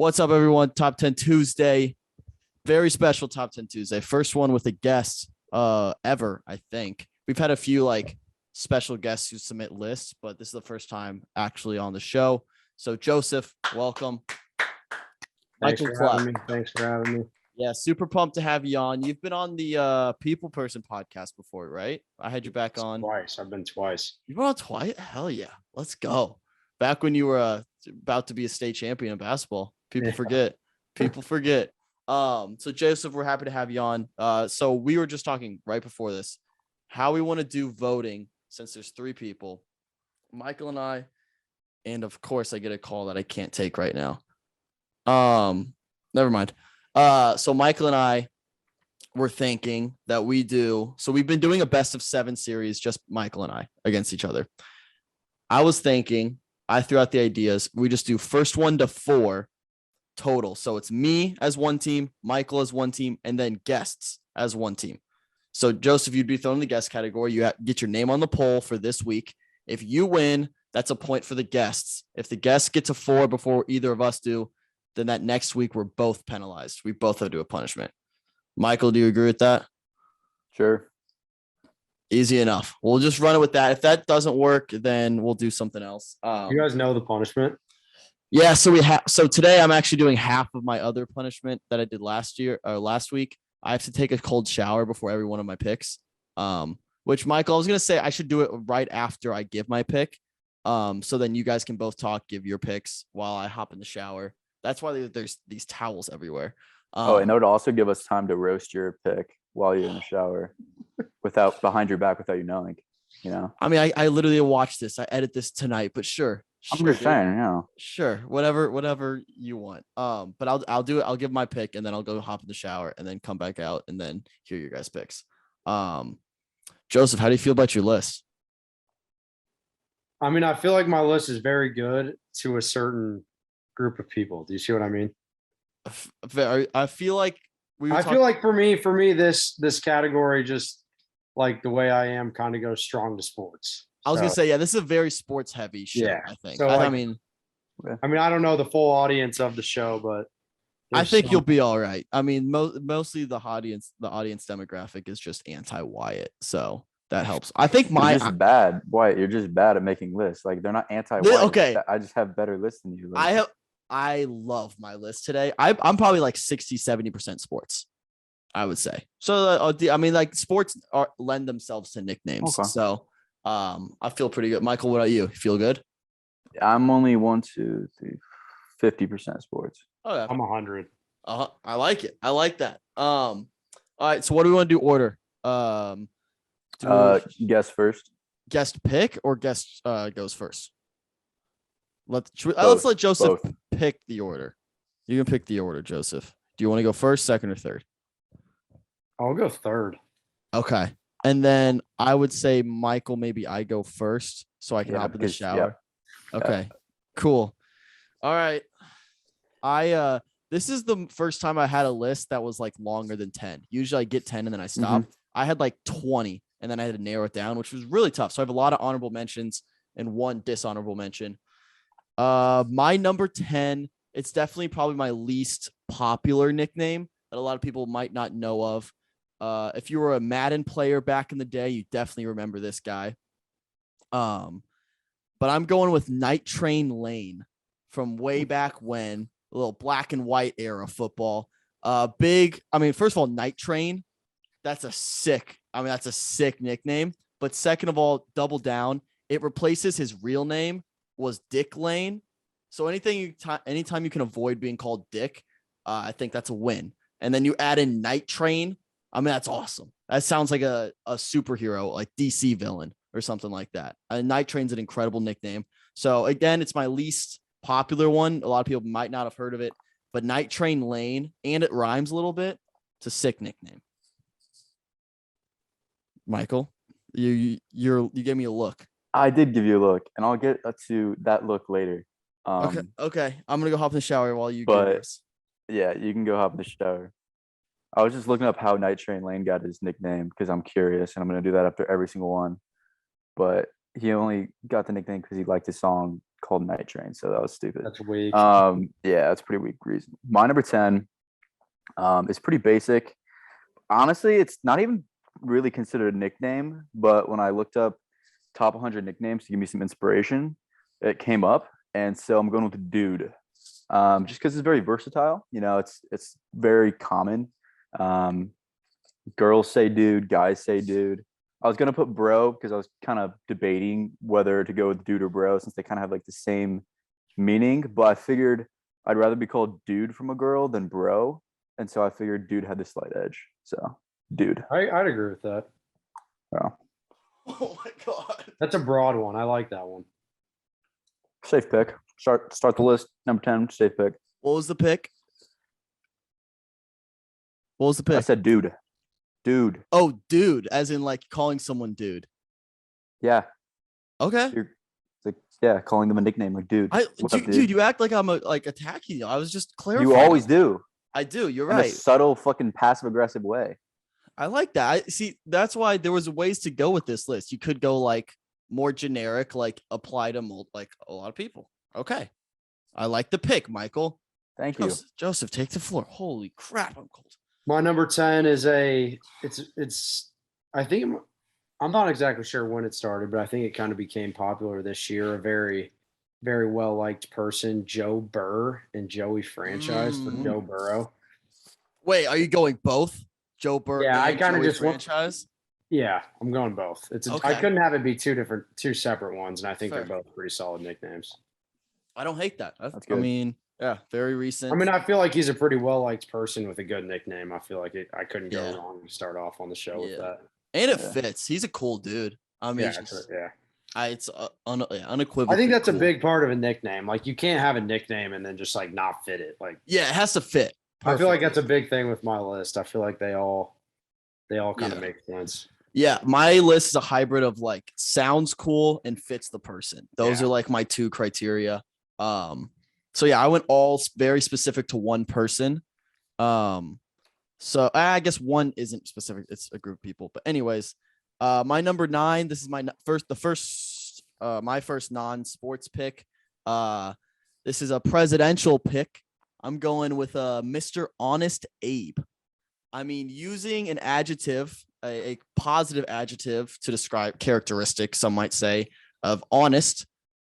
What's up, everyone? Top 10 Tuesday. Very special Top 10 Tuesday. First one with a guest ever, I think. We've had a few special guests who submit lists, but this is the first time actually on the show. So Joseph, welcome. Thanks for having me. Yeah, super pumped to have you on. You've been on the People Person podcast before, right? I had you back on. Twice. I've been twice. You've been on twice? Hell yeah. Let's go. Back when you were about to be a state champion in basketball. People forget. So Joseph, we're happy to have you on. So we were just talking right before this, how we want to do voting since there's three people, Michael and I, and of course I get a call that I can't take right now. Never mind. So Michael and I were thinking that we've been doing a best of 7 series, just Michael and I against each other. I was thinking, I threw out the ideas. We just do first 1 to 4 total. So it's me as one team, Michael as one team, and then guests as one team. So Joseph, you'd be thrown in the guest category. You get your name on the poll for this week. If you win, that's a point for the guests. If the guests get to 4 before either of us do, then that next week we're both penalized. We both have to do a punishment. Michael, do you agree with that? Sure. Easy enough. We'll just run it with that. If that doesn't work, then we'll do something else. You guys know the punishment? Yeah. So today I'm actually doing half of my other punishment that I did last week. I have to take a cold shower before every one of my picks. Which Michael, I was going to say I should do it right after I give my pick. So then you guys can both talk, give your picks while I hop in the shower. That's why there's these towels everywhere. And it would also give us time to roast your pick while you're in the shower behind your back without you knowing, I mean, I literally watched this. I edit this tonight, but sure. I'm just saying, Sure. Whatever you want. But I'll do it. I'll give my pick and then I'll go hop in the shower and then come back out and then hear your guys' picks. Joseph, how do you feel about your list? I mean, I feel like my list is very good to a certain group of people. Do you see what I mean? I feel like for me, this category, just like the way I am, kind of goes strong to sports. I was gonna say, yeah, this is a very sports heavy show. Yeah, I think. So I mean, I don't know the full audience of the show, but I think you'll be all right. I mean, mostly the audience demographic is just anti-Wyatt, so that helps. I think you're just bad, Wyatt. You're just bad at making lists. Like they're not anti-Wyatt. Okay, I just have better lists than you. I love my list today. I'm probably like 60-70% sports, I would say. So I mean, like sports lend themselves to nicknames. Okay. So I feel pretty good. Michael, what about you? You feel good? I'm only 1, 2, 3, 50% sports. Oh, yeah. I'm 100. I like it. I like that. All right. So what do we want to do? Order. Guest first. Guest pick or guest goes first. Let's let Joseph pick the order. You can pick the order, Joseph. Do you want to go first, second, or third? I'll go third. Okay. And then I would say, Michael, maybe I go first so I can hop in the shower. Yeah. Okay. Cool. All right. This is the first time I had a list that was like longer than 10. Usually I get 10 and then I stop. Mm-hmm. I had like 20 and then I had to narrow it down, which was really tough. So I have a lot of honorable mentions and one dishonorable mention. My number 10, it's definitely probably my least popular nickname that a lot of people might not know of. If you were a Madden player back in the day, you definitely remember this guy. But I'm going with Night Train Lane from way back when, a little black and white era football. First of all, Night Train, that's a sick nickname. But second of all, double down, it replaces his real name was Dick Lane. So anytime you can avoid being called Dick, I think that's a win. And then you add in Night Train. I mean, that's awesome. That sounds like a superhero, like DC villain or something like that. Night Train's an incredible nickname. So again, it's my least popular one. A lot of people might not have heard of it, but Night Train Lane, and it rhymes a little bit. It's a sick nickname. Michael, you gave me a look. I did give you a look, and I'll get to that look later. Okay. I'm gonna go hop in the shower while you. Yeah, you can go hop in the shower. I was just looking up how Night Train Lane got his nickname because I'm curious, and I'm gonna do that after every single one. But he only got the nickname because he liked his song called Night Train, so that was stupid. That's weak. Yeah, that's a pretty weak reason. My number 10 is pretty basic. Honestly, it's not even really considered a nickname, but when I looked up top 100 nicknames to give me some inspiration, it came up, and so I'm going with Dude. Just because it's very versatile. It's very common. Girls say dude, guys say dude. I was gonna put bro because I was kind of debating whether to go with dude or bro since they kind of have like the same meaning, but I figured I'd rather be called dude from a girl than bro, and so I figured dude had the slight edge. So dude. I'd agree with that. Yeah. Oh my god. That's a broad one. I like that one. Safe pick. Start the list. Number 10, safe pick. What was the pick? What was the pick? I said dude. Dude. Oh, dude, as in like calling someone dude. Yeah. Okay. Calling them a nickname like dude. Dude, you act like I'm attacking you. I was just clarifying. You always do. I do. You're in right. a subtle fucking passive aggressive way. I like that. I see. That's why there was ways to go with this list. You could go like more generic, like apply to like a lot of people. Okay. I like the pick, Michael. Thank you. Joseph, take the floor. Holy crap, I'm cold. My number 10 is I think I'm not exactly sure when it started, but I think it kind of became popular this year. A very, very well liked person, Joe Burr and Joey franchise for Joe Burrow. Wait, are you going both? Joe Burr Yeah, I and kind of Joey just franchise? Yeah, I'm going both. Okay. I couldn't have it be two separate ones, and I think Fair. they're both pretty solid nicknames. I don't hate that. That's good. I mean, yeah, very recent. I mean, I feel like he's a pretty well liked person with a good nickname. I feel like I couldn't go Yeah. wrong to start off on the show with that. And it fits. He's a cool dude. I mean, it's unequivocal. I think that's a big part of a nickname. Like, you can't have a nickname and then just like not fit it. Like, yeah, it has to fit. Perfectly. I feel like that's a big thing with my list. I feel like they all kind of make sense. Yeah, my list is a hybrid of like sounds cool and fits the person. Those are like my two criteria. So yeah, I went all very specific to one person. So I guess one isn't specific; it's a group of people. But anyways, my number 9. This is my first non-sports pick. This is a presidential pick. I'm going with Mr. Honest Abe. I mean, using an adjective, a positive adjective to describe characteristics, some might say, of honest,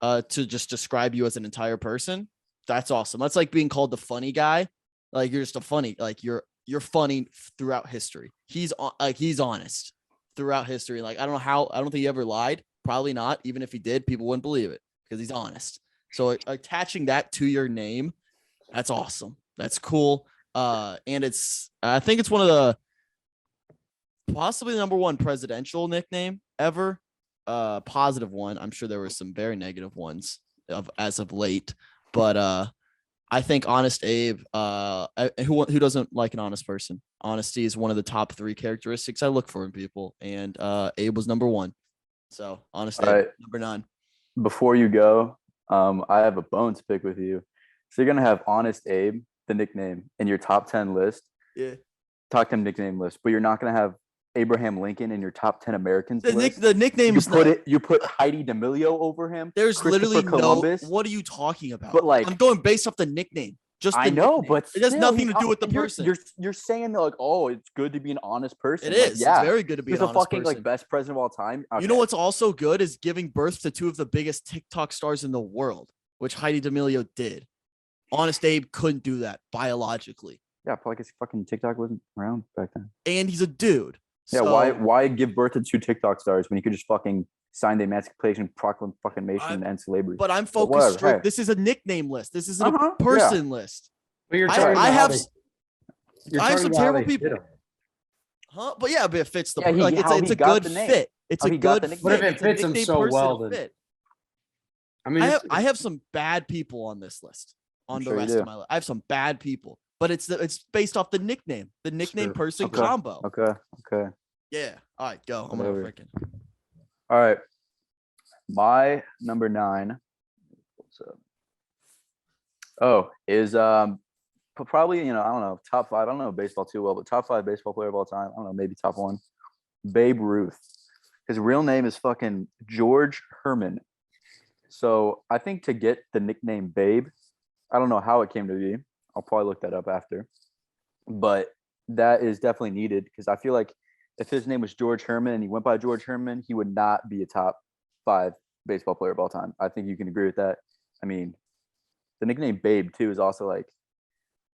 to just describe you as an entire person. That's awesome. That's like being called the funny guy. Like, you're just a funny, like you're funny throughout history. He's honest throughout history. Like, I don't think he ever lied. Probably not. Even if he did, people wouldn't believe it because he's honest. So attaching that to your name, that's awesome. That's cool. And I think it's one of the possibly the number 1 presidential nickname ever. Positive one. I'm sure there were some very negative ones as of late, but I think Honest Abe, who doesn't like an honest person? Honesty is one of the top 3 characteristics I look for in people, and Abe was number 1. So Honest Abe, number 9. Before you go, I have a bone to pick with you. So you're gonna have Honest Abe, the nickname, in your top 10 list. Yeah. Top 10 nickname list, but you're not gonna have Abraham Lincoln in your top 10 Americans list. The nickname you put Heidi D'Amelio over him. There's literally Columbus. What are you talking about? But like, I'm going based off the nickname. I know, nickname. but it has nothing to do with the person. You're saying that, like, oh, it's good to be an honest person. It is. Yeah, it's very good to be an honest fucking person. like best president of all time. Okay. You know what's also good is giving birth to 2 of the biggest TikTok stars in the world, which Heidi D'Amelio did. Honest Abe couldn't do that biologically. Yeah, probably because fucking TikTok wasn't around back then. And he's a dude. Yeah, so, why give birth to 2 TikTok stars when you could just fucking sign the Emancipation Proclamation and end slavery? But I'm focused strict. Hey. This is a nickname list. This isn't a person list. But you're I have some terrible people. Huh? But yeah, but it fits the it's a good fit. It's a good fit. What if it fits him so well then? I mean, I have some bad people on this list. On the rest of my list, I have some bad people, but it's based off the nickname person combo. Okay. Yeah. All right, go. I'm gonna freaking. All right. My number 9. What's up? Oh, is probably, I don't know, top 5. I don't know baseball too well, but top 5 baseball player of all time. I don't know, maybe top 1. Babe Ruth. His real name is fucking George Herman So I think to get the nickname Babe, I don't know how it came to be. I'll probably look that up after. But that is definitely needed because I feel like if his name was George Herman and he went by George Herman, he would not be a top 5 baseball player of all time. I think you can agree with that. I mean, the nickname Babe too is also like,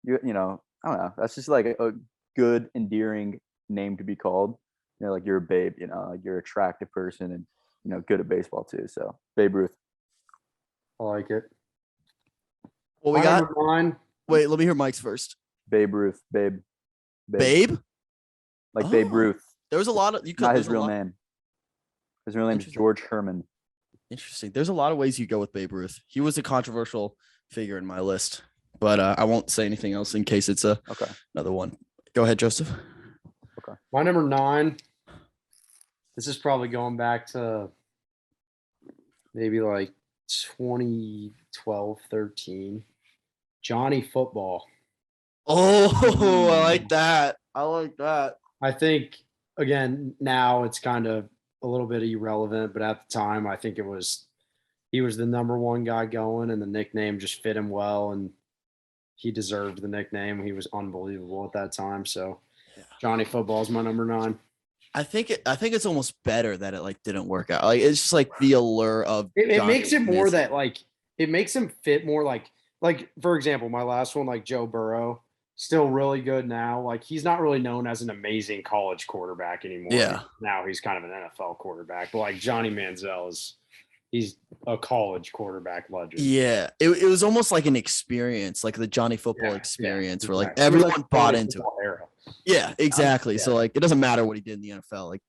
you know, I don't know. That's just like a good, endearing name to be called. You know, like you're a babe. You know, like you're an attractive person and good at baseball too. So Babe Ruth. I like it. Well, we got. Wait, let me hear Mike's first. Babe Ruth, Babe. Babe? Like Babe Ruth. There was a lot of not his real name. His real name is George Herman. Interesting. There's a lot of ways you go with Babe Ruth. He was a controversial figure in my list, but I won't say anything else in case it's another one. Go ahead, Joseph. Okay. My number 9. This is probably going back to maybe like 2012, 13. Johnny Football. Oh, I like that. I think, again, now it's kind of a little bit irrelevant, but at the time, I think he was the number one guy going, and the nickname just fit him well, and he deserved the nickname. He was unbelievable at that time. So Johnny Football is my number 9. I think it's almost better that it didn't work out. Like it's just like the allure of it makes it more that it makes him fit more like for example, my last one, like Joe Burrow, still really good now. Like he's not really known as an amazing college quarterback anymore. Yeah. Now he's kind of an NFL quarterback. But like Johnny Manziel he's a college quarterback legend. Yeah. It was almost like an experience, like the Johnny Football experience where like everyone bought into it. Era. Yeah, exactly. So like it doesn't matter what he did in the NFL. Like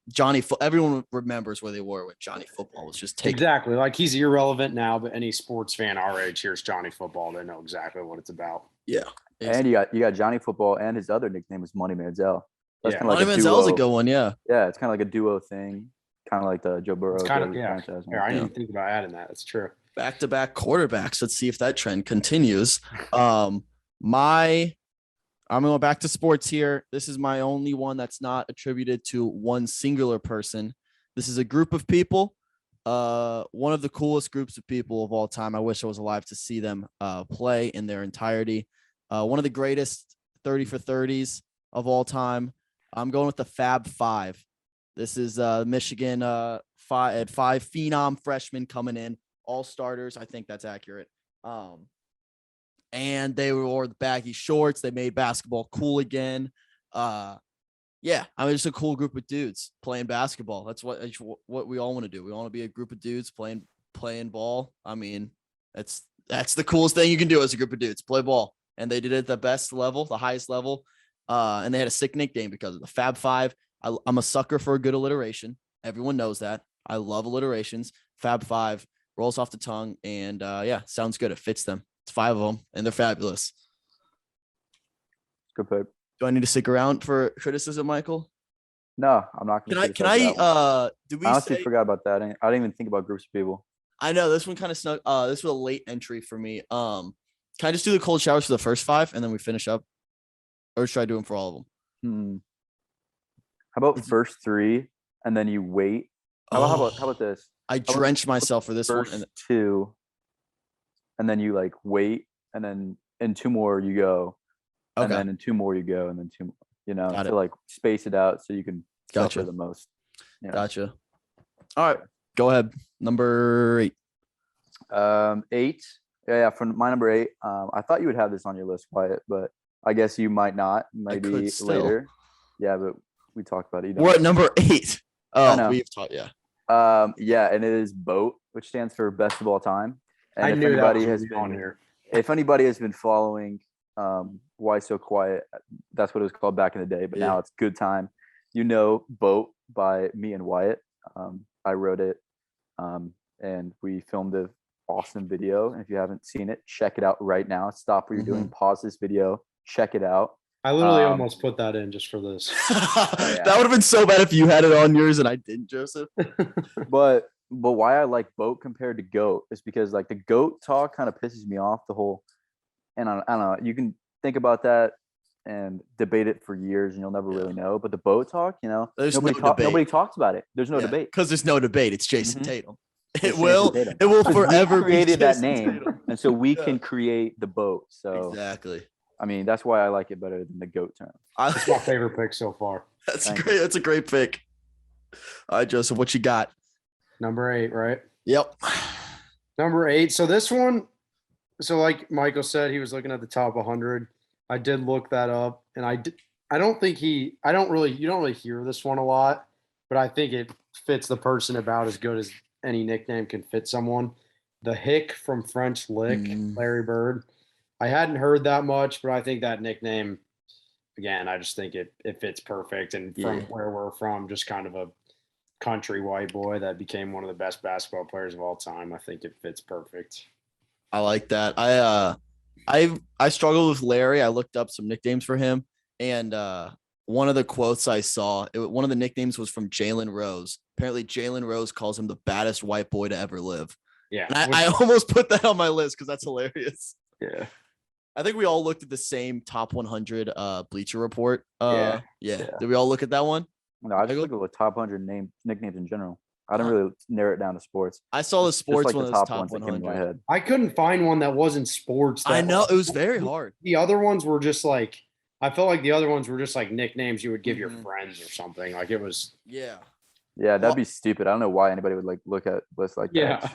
everyone remembers where they were when Johnny Football was just taking. Exactly. Like he's irrelevant now, but any sports fan our age hears Johnny Football, they know exactly what it's about. Yeah. Exactly. And you got Johnny Football, and his other nickname was Money Manziel. That's kind of like Money Manziel's a good one. Yeah. Yeah, it's kind of like a duo thing, kind of like the Joe Burrow. It's kind of franchise. Yeah, I didn't even think about adding that. That's true. Back-to-back quarterbacks. Let's see if that trend continues. I'm going back to sports here. This is my only one that's not attributed to one singular person. This is a group of people. One of the coolest groups of people of all time. I wish I was alive to see them play in their entirety. One of the greatest 30 for 30s of all time. I'm going with the Fab Five. This is Michigan five phenom freshmen coming in, all starters. I think that's accurate. And they wore the baggy shorts. They made basketball cool again. Yeah, I mean, it's a cool group of dudes playing basketball. That's what we all want to do. We want to be a group of dudes playing ball. I mean, that's the coolest thing you can do as a group of dudes, play ball. And they did it at the best level, the highest level. And they had a sick nickname because of the Fab Five. I'm a sucker for a good alliteration. Everyone knows that. I love alliterations. Fab Five rolls off the tongue, and sounds good. It fits them. It's 5 of them, and they're fabulous. Good pick. Do I need to stick around for criticism, Michael? No, I'm not. Can I? Do we? I honestly forgot about that. I didn't even think about groups of people. I know this one kind of snuck. This was a late entry for me. Can I just do the cold showers for the first 5 and then we finish up, or should I do them for all of them? How about first 3 and then you wait? How about this? I drenched myself for this one. And 2. And then you wait, and then in 2 more you go, and then in 2 more you go, and then 2 more. To space it out so you can suffer the most. Yeah. Gotcha. All right, go ahead. Number 8. 8. Yeah. For my number 8, I thought you would have this on your list, Wyatt, but I guess you might not. Maybe later. Yeah, but we talked about it. We're at number 8. Oh, we've talked. Yeah. Yeah, and it is BOAT, which stands for Best of All Time. And if anybody has been on here, if anybody has been following Why So Quiet, that's what it was called back in the day, but now it's Good Time. BOAT by me and Wyatt. I wrote it, and we filmed an awesome video. And if you haven't seen it, check it out right now. Stop what you're doing, pause this video, check it out. I literally almost put that in just for this. That would have been so bad if you had it on yours and I didn't, Joseph. But why I like BOAT compared to GOAT is because the GOAT talk kind of pisses me off, the whole, and I don't know, you can think about that and debate it for years and you'll never really know. But the BOAT talk, nobody talks about it. There's no debate. Because there's no debate. It's Jason Tatum. It will forever we created be that Jason name, Tatum. and so we can create the boat. So exactly. I mean, that's why I like it better than the GOAT term. That's my favorite pick so far. That's great. That's a great pick. All right, Joseph, what you got? Number 8, right? Yep. Number 8. So this one, so like Michael said, he was looking at the top 100. I did look that up, and I don't really hear this one a lot, but I think it fits the person about as good as any nickname can fit someone. The Hick from French Lick, Larry Bird. I hadn't heard that much, but I think that nickname, again, I just think it fits perfect. And from where we're from, just kind of a country white boy that became one of the best basketball players of all time. I think it fits perfect. I like that. I struggled with Larry. I looked up some nicknames for him, and one of the quotes I saw, one of the nicknames was from Jalen Rose. Apparently, Jalen Rose calls him the baddest white boy to ever live. Yeah, and I almost put that on my list because that's hilarious. Yeah, I think we all looked at the same top 100 Bleacher Report. Yeah. Did we all look at that one? No, I just looked at the top 100 nicknames in general. I didn't really narrow it down to sports. I saw the sports just one. the Top top ones that came in my head. I couldn't find one that wasn't sports. I know, it was very hard. The other ones were just like, I felt like the other ones were just like nicknames you would give your friends or something. Like it was. Yeah. Yeah, that'd be stupid. I don't know why anybody would like look at lists like that. Yeah,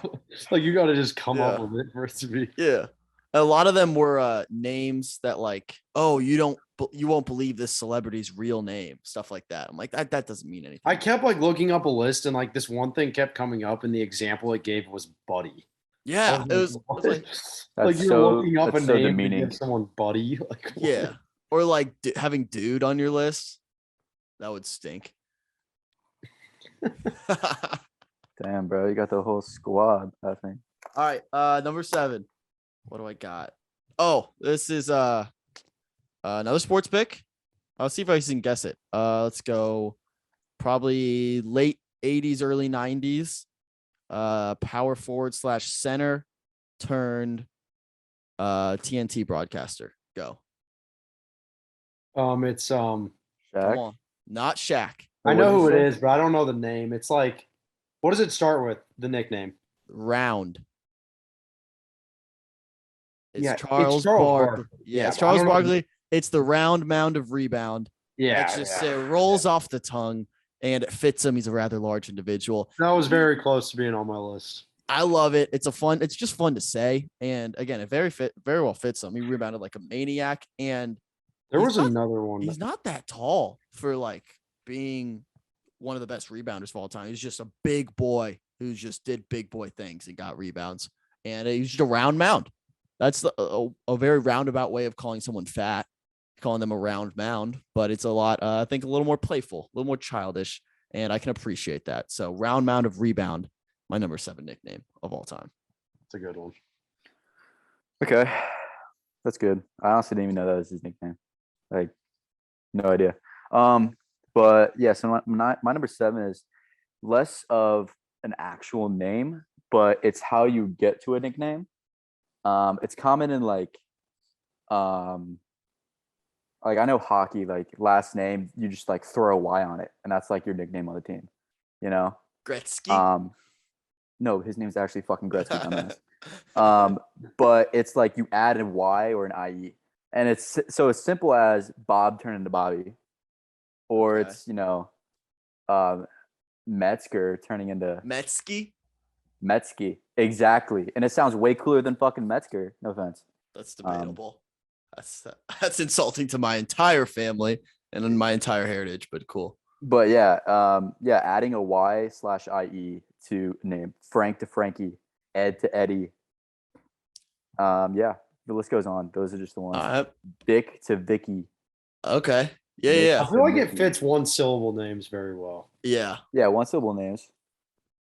like you got to just come up with it for it to be. Yeah, a lot of them were names that like, oh, you won't believe this celebrity's real name, stuff like that. I'm like, that doesn't mean anything. I kept like looking up a list, and like this one thing kept coming up, and the example it gave was Buddy. Yeah, it was like you're looking up a name to give someone Buddy. Like, yeah, or like having Dude on your list. That would stink. Damn, bro, you got the whole squad, I think. All right, number 7. What do I got? Oh, this is another sports pick. I'll see if I can guess it. Let's go probably late 80s, early 90s. Power forward / center turned TNT broadcaster. Go. It's Shaq? Come on. Not Shaq. I know who it is, but I don't know the name. It's like, what does it start with? The nickname? Round. It's Charles Barkley. Yeah, it's Charles Barkley. It's the round mound of rebound. Yeah. It rolls off the tongue and it fits him. He's a rather large individual. That was very close to being on my list. I love it. It's just fun to say. And again, it very well fits him. He rebounded like a maniac. And there was another one. He's not that tall for like being one of the best rebounders of all time. He's just a big boy who just did big boy things and got rebounds. And he's just a round mound. That's a very roundabout way of calling someone fat, calling them a round mound. But it's a lot, I think, a little more playful, a little more childish. And I can appreciate that. So round mound of rebound, my number 7 nickname of all time. That's a good one. Okay. That's good. I honestly didn't even know that was his nickname. Like, no idea. But yeah, so my number 7 is less of an actual name, but it's how you get to a nickname. It's common in like I know hockey, like last name, you just like throw a Y on it, and that's like your nickname on the team, you know? Gretzky. No, his name's actually fucking Gretzky. But it's like you add a Y or an IE, and it's so as simple as Bob turned into Bobby. Or it's, Metzger turning into Metzky. Exactly. And it sounds way cooler than fucking Metzger. No offense. That's debatable. That's insulting to my entire family and my entire heritage, but cool. But adding a Y / IE to name Frank to Frankie, Ed to Eddie. The list goes on. Those are just the ones. Vic to Vicky. Okay. Yeah. I feel like it fits one syllable names very well. Yeah. Yeah, one syllable names.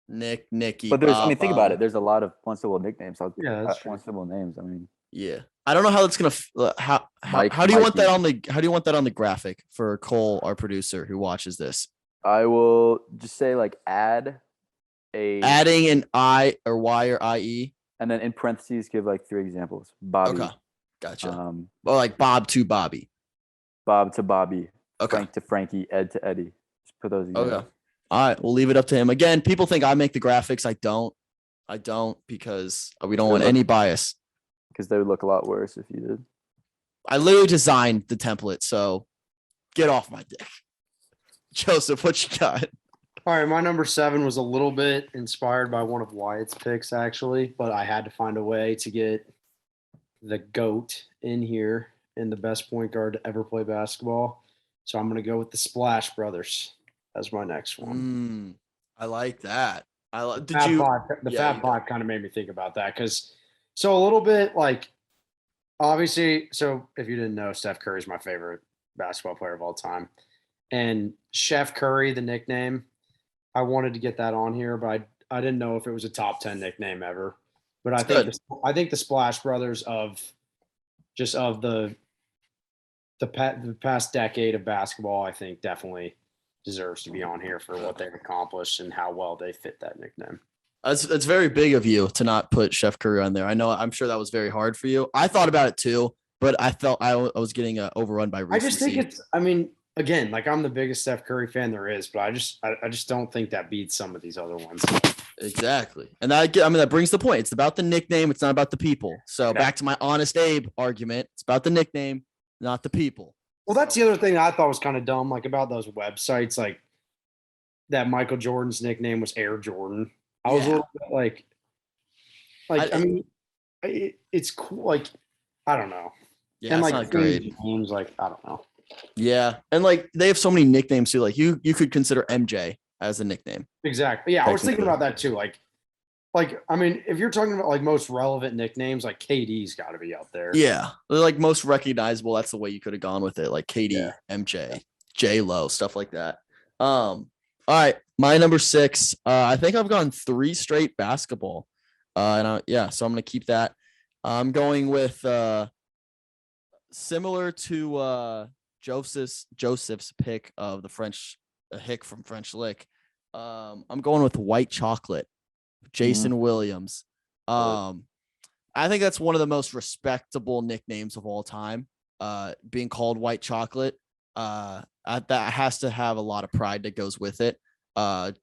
Nicky. But think about it. There's a lot of one syllable nicknames. Yeah, that's one syllable names. I mean, yeah. I don't know how that's gonna. How do you want that on the graphic for Cole, our producer, who watches this? I will just say like adding an I or Y or IE, and then in parentheses give like 3 examples. Bobby. Okay. Gotcha. Or like Bob to Bobby. Bob to Bobby, okay. Frank to Frankie, Ed to Eddie. Just put those together. Okay. All right, we'll leave it up to him. Again, people think I make the graphics. I don't. I don't, because we don't want any bias. Because they would look a lot worse if you did. I literally designed the template, so get off my dick. Joseph, what you got? All right, my number 7 was a little bit inspired by one of Wyatt's picks, actually, but I had to find a way to get the GOAT in here and the best point guard to ever play basketball. So I'm going to go with the Splash Brothers as my next one. I like that. The Fab Five kind of made me think about that because so a little bit like obviously. So if you didn't know, Steph Curry is my favorite basketball player of all time, and Chef Curry, the nickname, I wanted to get that on here, but I didn't know if it was a top 10 nickname ever. But I think the Splash Brothers of the past decade of basketball, I think definitely deserves to be on here for what they've accomplished and how well they fit that nickname. It's very big of you to not put Chef Curry on there. I'm sure that was very hard for you. I thought about it too, but I felt I was getting overrun by recency. I just think again, like I'm the biggest Steph Curry fan there is, but I just don't think that beats some of these other ones. Exactly. And that brings the point. It's about the nickname. It's not about the people. So back to my Honest Abe argument. It's about the nickname, not the people. Well, that's the other thing I thought was kind of dumb, like about those websites, like that Michael Jordan's nickname was Air Jordan. I was a little bit it's cool. Like, I don't know. Yeah, and it's not great. Names, like, I don't know. Yeah, and like they have so many nicknames too. Like you could consider MJ as a nickname. Exactly. Yeah, I was thinking about that too. Like I mean, if you're talking about like most relevant nicknames, like KD's got to be out there. Yeah, they're like most recognizable. That's the way you could have gone with it. Like KD, MJ, J Lo, stuff like that. All right, my number 6. I think I've gone 3 straight basketball. So I'm gonna keep that. I'm going with similar to Joseph's pick of the French Hick from French Lick. I'm going with White Chocolate, Jason Williams. I think that's one of the most respectable nicknames of all time. Being called White Chocolate, that has to have a lot of pride that goes with it. I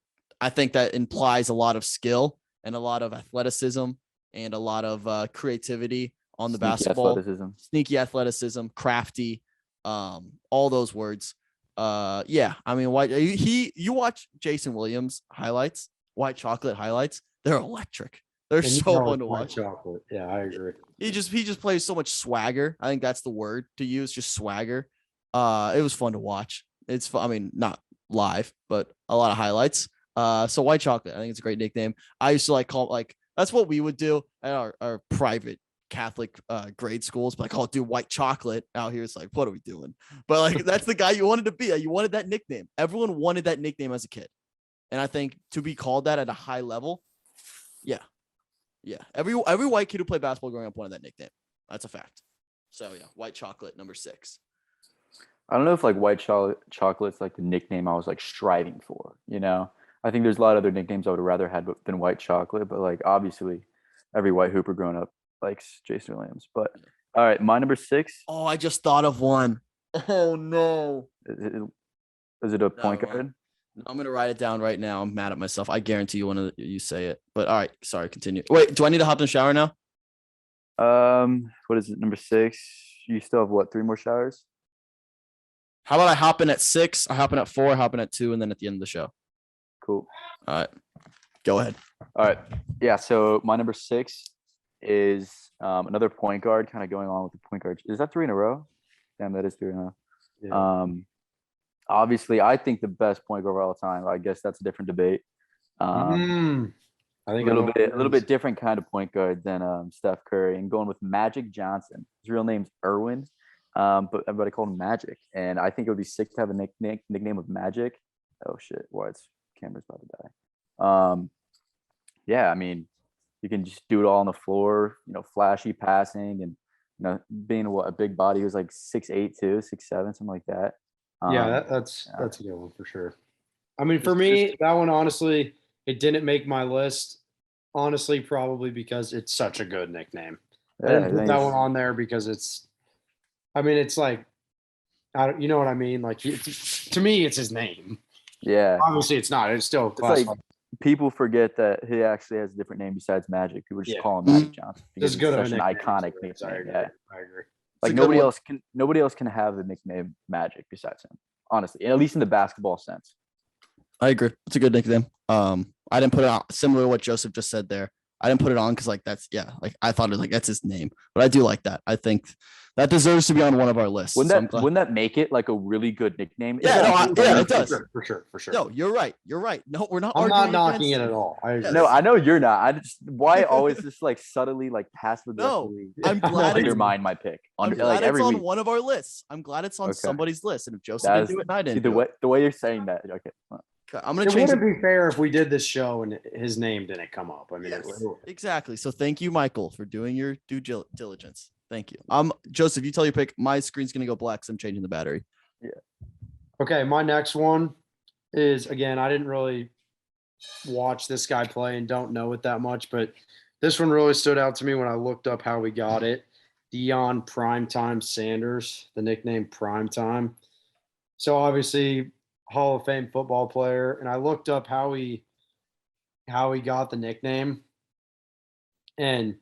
think that implies a lot of skill and a lot of athleticism and a lot of creativity on the basketball. Sneaky athleticism, crafty, all those words. I mean, you watch Jason Williams highlights, White Chocolate highlights. They're electric. They're so fun to watch. Chocolate. Yeah, I agree. He just plays so much swagger. I think that's the word to use, just swagger. It was fun to watch. It's fun. I mean, not live, but a lot of highlights. So White Chocolate, I think it's a great nickname. I used to call that's what we would do at our private Catholic grade schools. Like, oh, dude, White Chocolate. Out here, it's like, what are we doing? But like, that's the guy you wanted to be. You wanted that nickname. Everyone wanted that nickname as a kid, and I think to be called that at a high level, yeah. Every white kid who played basketball growing up wanted that nickname. That's a fact. So yeah, White Chocolate, number 6. I don't know if like White Chocolate's like the nickname I was like striving for. You know, I think there's a lot of other nicknames I would have rather had than White Chocolate, but like obviously every white hooper growing up likes Jason Williams. But all right, my number 6. Oh, I just thought of one. Oh no. Is it a point guard? I'm gonna write it down right now. I'm mad at myself. I guarantee you say it. But all right, sorry, continue. Wait, do I need to hop in the shower now? What is it? Number 6. You still have what? 3 more showers? How about I hop in at 6, I hop in at 4, I hop in at 2, and then at the end of the show. Cool. All right. Go ahead. All right. Yeah, so my number 6 is another point guard, kind of going on with the point guard. Is that 3 in a row? Damn, that is 3 in a row. Yeah. Obviously, I think the best point guard of all time. I guess that's a different debate. I think a little bit different kind of point guard than Steph Curry, and going with Magic Johnson. His real name's Irwin, but everybody called him Magic. And I think it would be sick to have a nickname of Magic. Oh shit! What's camera's about to die. Yeah, I mean, you can just do it all on the floor. You know, flashy passing, and being a big body. He was like 6'8" too, 6'7", something like that. That's a good one for sure. I mean, for me, that one, honestly, it didn't make my list. Honestly, probably because it's such a good nickname. I didn't put that one on there because it's like, you know what I mean? Like, to me, it's his name. Yeah. Obviously, it's not. It's still classified. people forget that he actually has a different name besides Magic. People just call him Magic Johnson because It's it's such an iconic nickname. I agree. Yeah. I agree. Like nobody else can have the nickname Magic besides him. Honestly, at least in the basketball sense. I agree. It's a good nickname. I didn't put it on similar to what Joseph just said there. I didn't put it on because like I thought it like that's his name, but I do like that. I think that deserves to be on one of our lists. Wouldn't that make it like a really good nickname? Yeah, it does. For sure. No, you're right. No, we're not. I'm not knocking it at all. No, I know you're not. Why always just like subtly like passive aggressively? No, I'm glad undermine my pick. I'm glad it's on one of our lists. I'm glad it's on somebody's list. And if Joseph didn't do it, and I didn't. The way you're saying that, okay. I'm gonna change. It wouldn't be fair if we did this show and his name didn't come up. I mean, exactly. So thank you, Michael, for doing your due diligence. Thank you. Joseph, you tell your pick. My screen's gonna go black, so I'm changing the battery. Yeah. Okay, my next one is again. I didn't really watch this guy play and don't know it that much, but this one really stood out to me when I looked up how we got it. Deion Primetime Sanders, the nickname Primetime. So obviously Hall of Fame football player, and I looked up how he got the nickname, and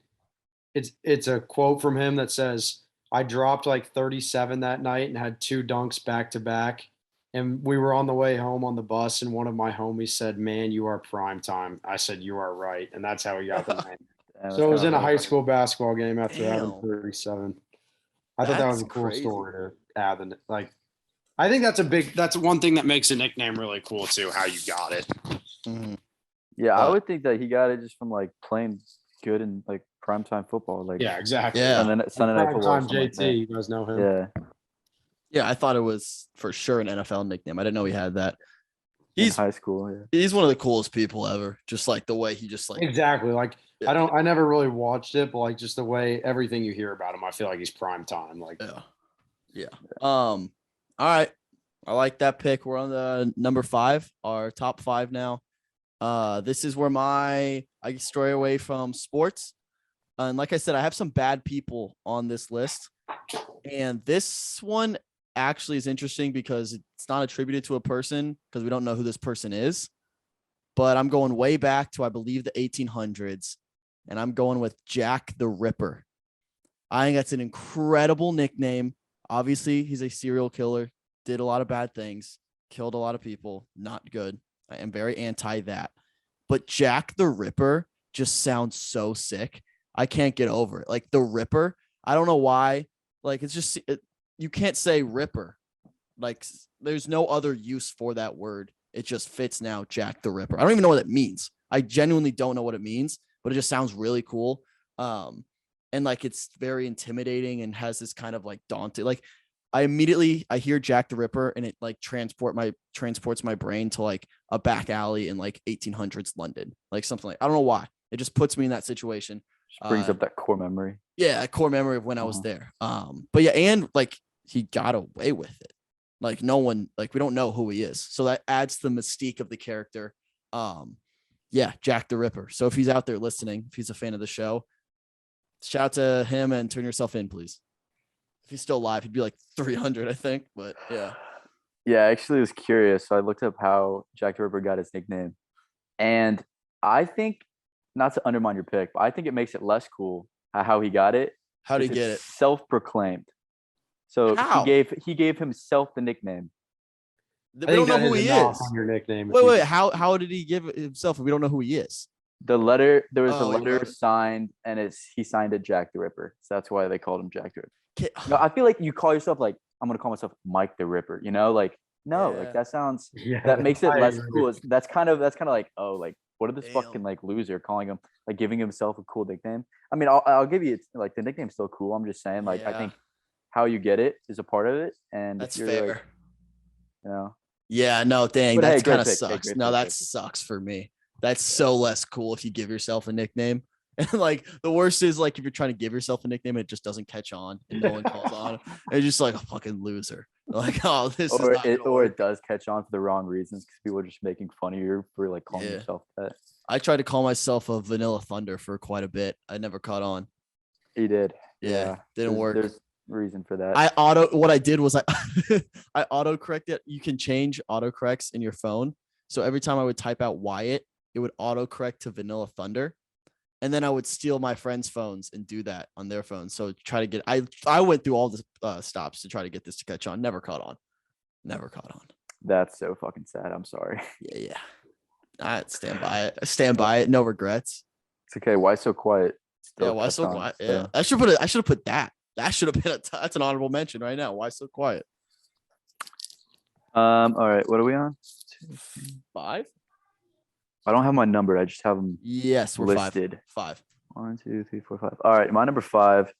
it's a quote from him that says, "I dropped like 37 that night and had 2 dunks back to back, and we were on the way home on the bus, and one of my homies said, 'Man, you are prime time.' I said, 'You are right,' and that's how he got the name." So it was in a high school basketball game after having 37. I thought that was a cool story to add. I think that's one thing that makes a nickname really cool too, how you got it. Mm-hmm. Yeah, I would think that he got it just from like playing good in like primetime football. Like yeah, exactly. Yeah. Sunday night football. JT, like you guys know him. Yeah. Yeah, I thought it was for sure an NFL nickname. I didn't know he had that. He's in high school. Yeah. He's one of the coolest people ever. Just like the way he just like exactly like. Yeah. I never really watched it, but like just the way everything you hear about him, I feel like he's prime time. Like yeah. All right. I like that pick. We're on the number 5, our top 5 now. This is where I stray away from sports. And like I said, I have some bad people on this list. And this one actually is interesting because it's not attributed to a person because we don't know who this person is. But I'm going way back to, I believe, the 1800s. And I'm going with Jack the Ripper. I think that's an incredible nickname. Obviously, he's a serial killer, did a lot of bad things, killed a lot of people. Not good. I am very anti that. But Jack the Ripper just sounds so sick. I can't get over it. Like the Ripper, I don't know why. Like it's just, you can't say Ripper. Like there's no other use for that word. It just fits now, Jack the Ripper. I don't even know what it means. I genuinely don't know what it means, but it just sounds really cool. And like it's very intimidating and has this kind of like daunting. Like I hear Jack the Ripper and it like transports my brain to like a back alley in like 1800s London, like something like, I don't know why. It just puts me in that situation. Just brings up that core memory. Yeah, a core memory of when I was there. But yeah, and like he got away with it. Like no one, like we don't know who he is. So that adds the mystique of the character. Yeah, Jack the Ripper. So if he's out there listening, if he's a fan of the show, shout out to him and turn yourself in, please. If he's still alive, he'd be like 300, I think. But yeah. Yeah, I actually was curious. So I looked up how Jack the Ripper got his nickname. And I think, not to undermine your pick, but I think it makes it less cool how he got it. How did he get it? Self-proclaimed. So how? he gave himself the nickname. We don't know who he is. On your nickname. Wait. How did he give it himself? We don't know who he is. There was a letter signed, and he signed it Jack the Ripper. So that's why they called him Jack the Ripper. No, I feel like you call yourself like, I'm gonna call myself Mike the Ripper. You know, like no, like that sounds that makes it less cool. That's kind of like, oh, like what are this fucking like loser calling him, like giving himself a cool nickname. I mean, I'll give you like the nickname's still cool. I'm just saying, like I think how you get it is a part of it, and that's fair. Like, you know. Yeah, no, dang, that kind of sucks. That sucks for me. That's so less cool if you give yourself a nickname. And like the worst is like if you're trying to give yourself a nickname and it just doesn't catch on and no one calls on. It's just like a fucking loser. Like, oh, this or it does catch on for the wrong reasons because people are just making fun of you for like calling yourself that. I tried to call myself a Vanilla Thunder for quite a bit. I never caught on. You did. Yeah. Didn't work. There's reason for that. What I did was I auto corrected. You can change autocorrects in your phone. So every time I would type out Wyatt, it would autocorrect to Vanilla Thunder. And then I would steal my friends' phones and do that on their phones. So try to get, I went through all the stops to try to get this to catch on. Never caught on. That's so fucking sad. I'm sorry. Yeah. I stand by it. No regrets. It's okay. Why so quiet? Still why so quiet? Yeah. I should have put that. That should have been that's an honorable mention right now. Why so quiet? All right. What are we on? 5? I don't have my number. I just have them. Yes, we're listed. 5. 1, 2, 3, 4, 5. All right. My number 5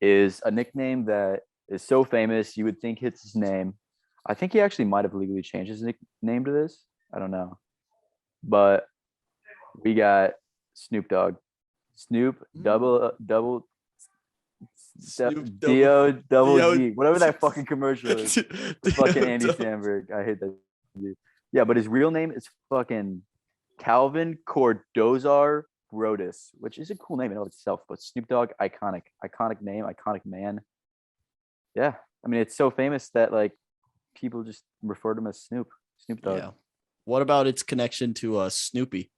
is a nickname that is so famous you would think it's his name. I think he actually might have legally changed his nickname to this. I don't know. But we got Snoop Dogg. Snoop double D, whatever that fucking commercial is. The fucking Andy Samberg. I hate that dude. Yeah, but his real name is fucking Calvin Cordozar Brodus, which is a cool name in and of itself. But Snoop Dogg, iconic name, iconic man. Yeah, I mean, it's so famous that like people just refer to him as Snoop Dogg. Yeah. What about its connection to Snoopy?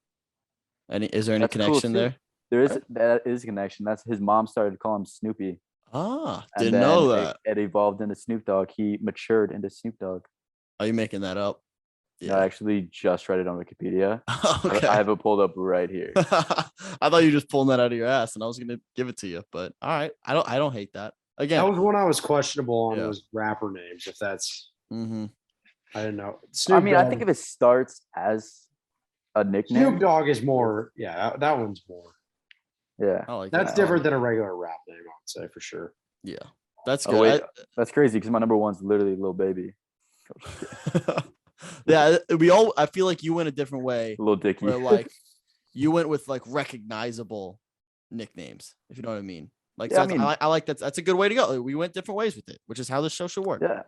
Is there any connection there? There is. That is a connection. That's his mom started to call him Snoopy. Didn't know that. It evolved into Snoop Dogg. He matured into Snoop Dogg. Are you making that up? Yeah. I actually just read it on Wikipedia. Okay. I have it pulled up right here. I thought you were just pulling that out of your ass, and I was gonna give it to you. But all right, I don't hate that. Again, that was one I was questionable on was rapper names. If that's, I don't know. I mean, I think if it starts as a nickname, Snoop Dogg is more. Yeah, that one's more. Yeah, that's different than a regular rap name. I would say for sure. Yeah, that's good. Wait, that's crazy because my number 1's literally Lil Baby. Yeah, I feel like you went a different way. Lil Dicky. Where like you went with like recognizable nicknames, if you know what I mean. Like, yeah, so I like that. That's a good way to go. We went different ways with it, which is how this show should work. Yeah,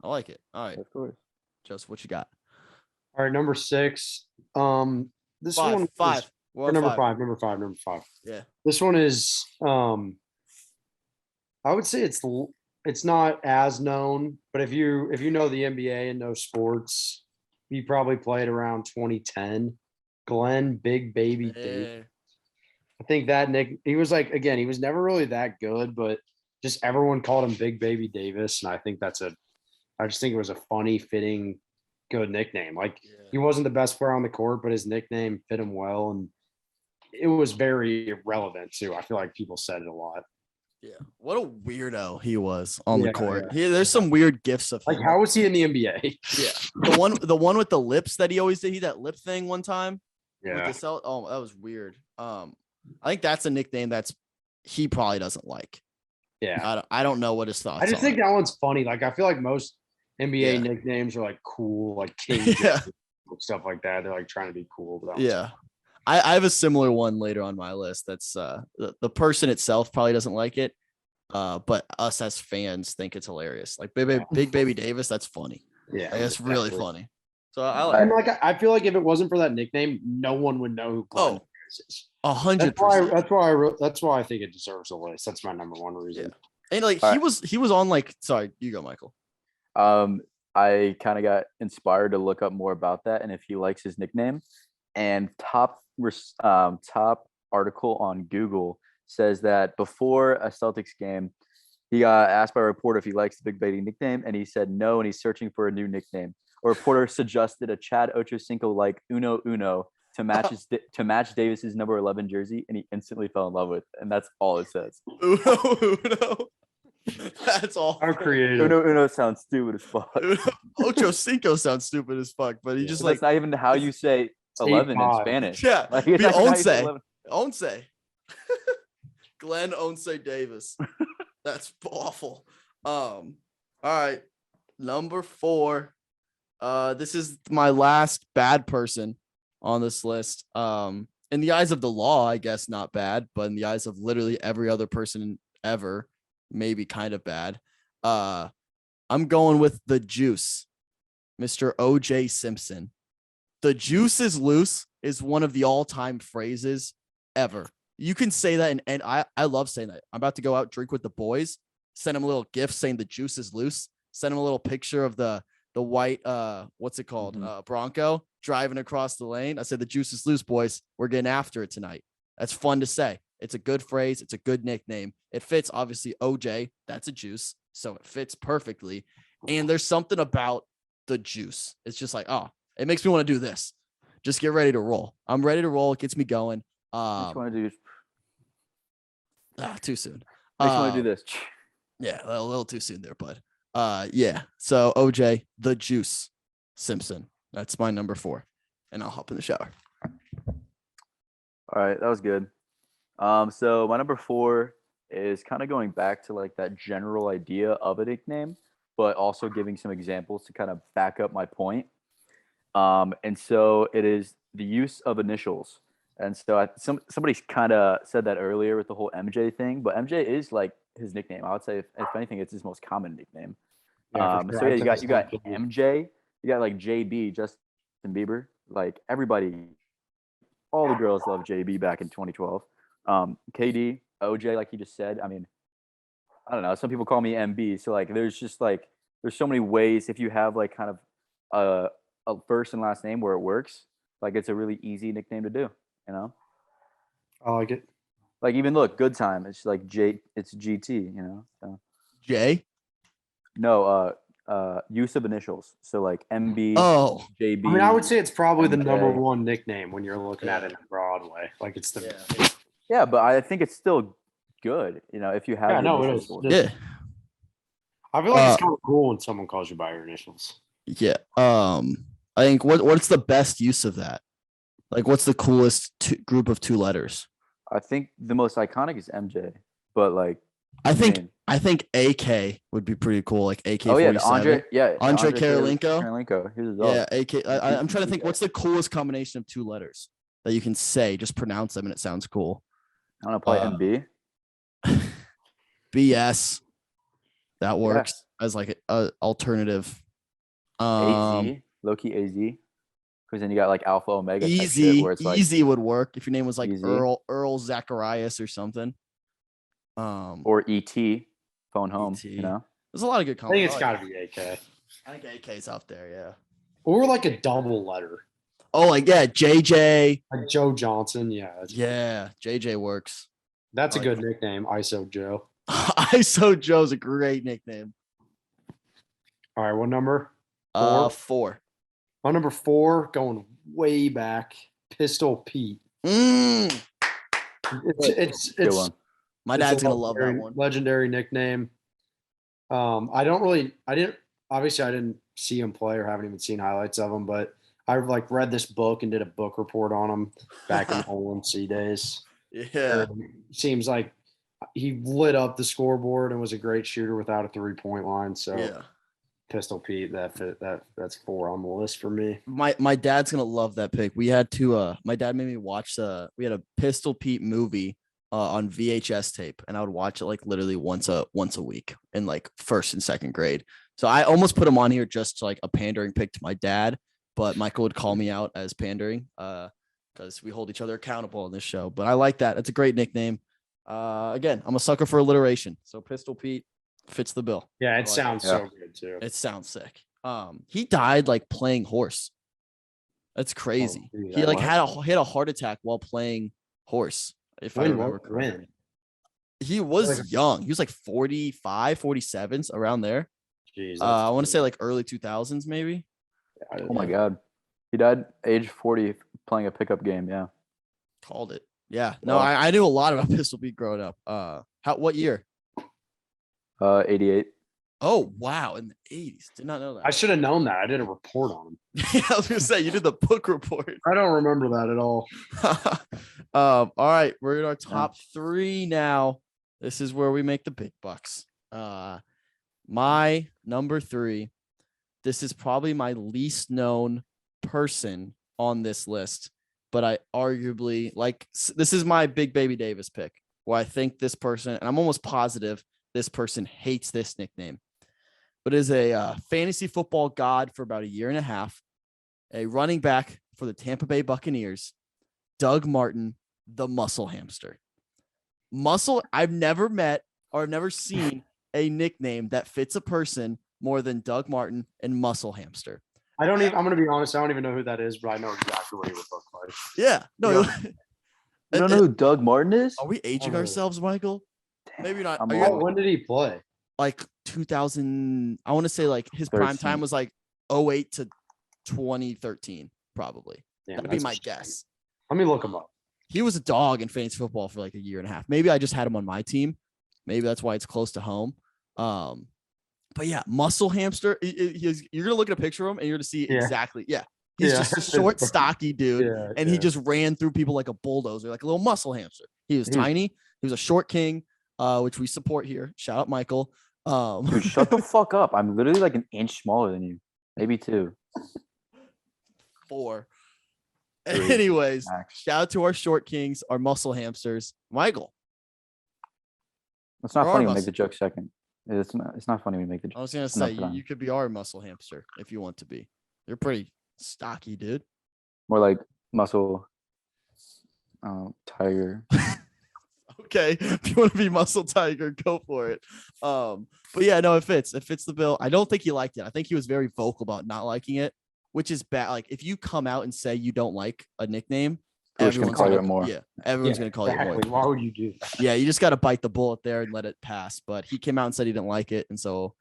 I like it. All right, of course. Joseph, what you got? All right, number 6. This 5. one 5. Number 5. Number 5. Yeah. This one is I would say it's not as known, but if you know the NBA and know sports, he probably played around 2010. Glenn Big Baby Davis. I think that he was like, again, he was never really that good, but just everyone called him Big Baby Davis, and I think I just think it was a funny, fitting, good nickname. Like he wasn't the best player on the court, but his nickname fit him well, and it was very relevant too. I feel like people said it a lot. Yeah, what a weirdo he was on the court. Yeah. There's some weird gifs of him. Like, how was he in the NBA? Yeah, the one with the lips that he always did. He that lip thing one time. Yeah. With the that was weird. I think that's a nickname he probably doesn't like. Yeah, I don't know what his thoughts. I just think that one's funny. Like, I feel like most NBA nicknames are like cool, like King, stuff like that. They're like trying to be cool. But I have a similar one later on my list. That's the person itself probably doesn't like it, but us as fans think it's hilarious. Like Big Baby Davis, that's funny. Yeah, that's really funny. So I feel like if it wasn't for that nickname, no one would know who Glenn is. 100%. That's why I think it deserves a list. That's my number 1 reason. Yeah. And like he was on like, sorry, you go, Michael. I kind of got inspired to look up more about that and if he likes his nickname. And top article on Google says that before a Celtics game, he got asked by a reporter if he likes the Big Baby nickname, and he said no, and he's searching for a new nickname. A reporter suggested a Chad Ochocinco like Uno Uno to match Davis's number 11 jersey, and he instantly fell in love with it. And that's all it says. Uno. That's all. How creative. Uno sounds stupid as fuck. Ochocinco sounds stupid as fuck, but he just that's not even how you say 11 in Spanish. Yeah, like, Once. Glenn Once Davis. That's awful. All right, number 4. This is my last bad person on this list. In the eyes of the law, I guess not bad, but in the eyes of literally every other person ever, maybe kind of bad. I'm going with the juice, Mr. O.J. Simpson. The juice is loose is one of the all-time phrases ever. You can say that, and I love saying that. I'm about to go out, drink with the boys, send them a little gift saying the juice is loose, send them a little picture of the the white what's it called? Bronco driving across the lane. I said the juice is loose, boys. We're getting after it tonight. That's fun to say. It's a good phrase. It's a good nickname. It fits obviously OJ. That's a juice. So it fits perfectly. And there's something about the juice. It's just like, oh, it makes me want to do this. Just get ready to roll. I'm ready to roll. It gets me going. Makes you want to do too soon. Makes you want to do this. Yeah, a little too soon there, bud. Yeah. So OJ, the juice, Simpson. That's my number 4. And I'll hop in the shower. All right, that was good. So my number 4 is kind of going back to like that general idea of a nickname, but also giving some examples to kind of back up my point. And so it is the use of initials. And so somebody kind of said that earlier with the whole MJ thing, but MJ is like his nickname. I would say, if anything, it's his most common nickname. Yeah, So yeah, you got MJ, you got like JB, Justin Bieber, like everybody, all the girls love JB back in 2012. KD, OJ, like you just said. I mean, I don't know. Some people call me MB. So like, there's so many ways if you have like kind of a first and last name where it works. Like it's a really easy nickname to do. You know. I like it. Like even look, Good Time. It's like It's GT. You know. So. J. No. Use of initials. So like MB. Oh. JB. I mean, I would say it's probably MJ. The number 1 nickname when you're looking at it in Broadway. Like it's the. Yeah, but I think it's still good. You know, if you have. Yeah, no, it is. Yeah. I feel like it's kind of cool when someone calls you by your initials. Yeah. I think what's the best use of that? Like, what's the coolest group of 2 letters? I think the most iconic is MJ, but like. I think AK would be pretty cool, like AK. Oh yeah, Andre Karolinko. Yeah, AK. I'm trying to think. What's the coolest combination of 2 letters that you can say? Just pronounce them and it sounds cool. I don't know. Probably MB. BS. That works as like an alternative. AZ, low-key AZ, because then you got like Alpha Omega. Easy, where it's like, easy would work if your name was like Easy. Earl Zacharias or something. Or ET, phone home. ET. You know, there's a lot of good. I think it's got to be AK. I think AK's up there, yeah. Or like a double letter. Oh, like JJ. Like Joe Johnson, yeah. JJ works. That's a good nickname, ISO Joe. ISO Joe's a great nickname. All right, what number? 4. My number 4, going way back, Pistol Pete. It's good one. My dad's gonna love that one. Legendary nickname. I didn't see him play or haven't even seen highlights of him, but I've like read this book and did a book report on him back in the OMC days. Yeah, seems like he lit up the scoreboard and was a great shooter without a 3-point line. So yeah. Pistol Pete, that's 4 on the list for me. My dad's gonna love that pick. We had to my dad made me watch we had a Pistol Pete movie on VHS tape, and I would watch it like literally once a week in like 1st and 2nd grade. So I almost put him on here just to like a pandering pick to my dad, but Michael would call me out as pandering because we hold each other accountable on this show. But I like that. It's a great nickname. Again, I'm a sucker for alliteration, so Pistol Pete fits the bill. Yeah, it sounds so good too. It sounds sick. He died like playing horse. That's crazy. Oh, dude, he like had a heart attack while playing horse. If I remember correctly. He was young. He was like 45, 47, around there. Jeez, I want to say like early 2000s, maybe. Oh my God. He died age 40 playing a pickup game. Yeah. Called it. Yeah. No, I knew a lot about Pistol Pete growing up. What year? 88. Oh, wow. In the 80s. Did not know that. I should have known that. I did a report on him. Yeah, I was going to say, you did the book report. I don't remember that at all. All right. We're in our top 3 now. This is where we make the big bucks. My number 3, this is probably my least known person on this list, but I arguably this is my Big Baby Davis pick, where I think this person, and I'm almost positive this person hates this nickname, but is a fantasy football god for about a year and a half, a running back for the Tampa Bay Buccaneers, Doug Martin, the Muscle Hamster. Muscle, I've never met or never seen a nickname that fits a person more than Doug Martin and Muscle Hamster. I'm going to be honest. I don't even know who that is, but I know exactly what he would look like. Yeah. No. You don't know who Doug Martin is? Are we aging ourselves, Michael? Maybe not. When did he play? Like 2000. I want to say like his prime time was like 08 to 2013, probably. That'd be my guess. Let me look him up. He was a dog in fantasy football for like a year and a half. Maybe I just had him on my team. Maybe that's why it's close to home. But yeah, Muscle Hamster. You're gonna look at a picture of him and you're gonna see exactly. Yeah, he's just a short, stocky dude, and he just ran through people like a bulldozer, like a little muscle hamster. He was tiny. He was a short king, which we support here. Shout out Michael. Dude, shut the fuck up. I'm literally like an inch smaller than you, maybe 2. 4. 3. Anyways, Max. shout out to our short kings, our muscle hamsters. Michael. It's not funny when we make the joke second. It's not funny when we make the joke. I was gonna say you could be our muscle hamster if you want to be. You're pretty stocky, dude. More like muscle tiger. Okay, if you want to be muscle tiger, go for it. But yeah, no, it fits. It fits the bill. I don't think he liked it. I think he was very vocal about not liking it, which is bad. Like if you come out and say you don't like a nickname, everyone's gonna call you more. Yeah, everyone's gonna call you more. Why would you do that? Yeah, you just gotta bite the bullet there and let it pass. But he came out and said he didn't like it, and so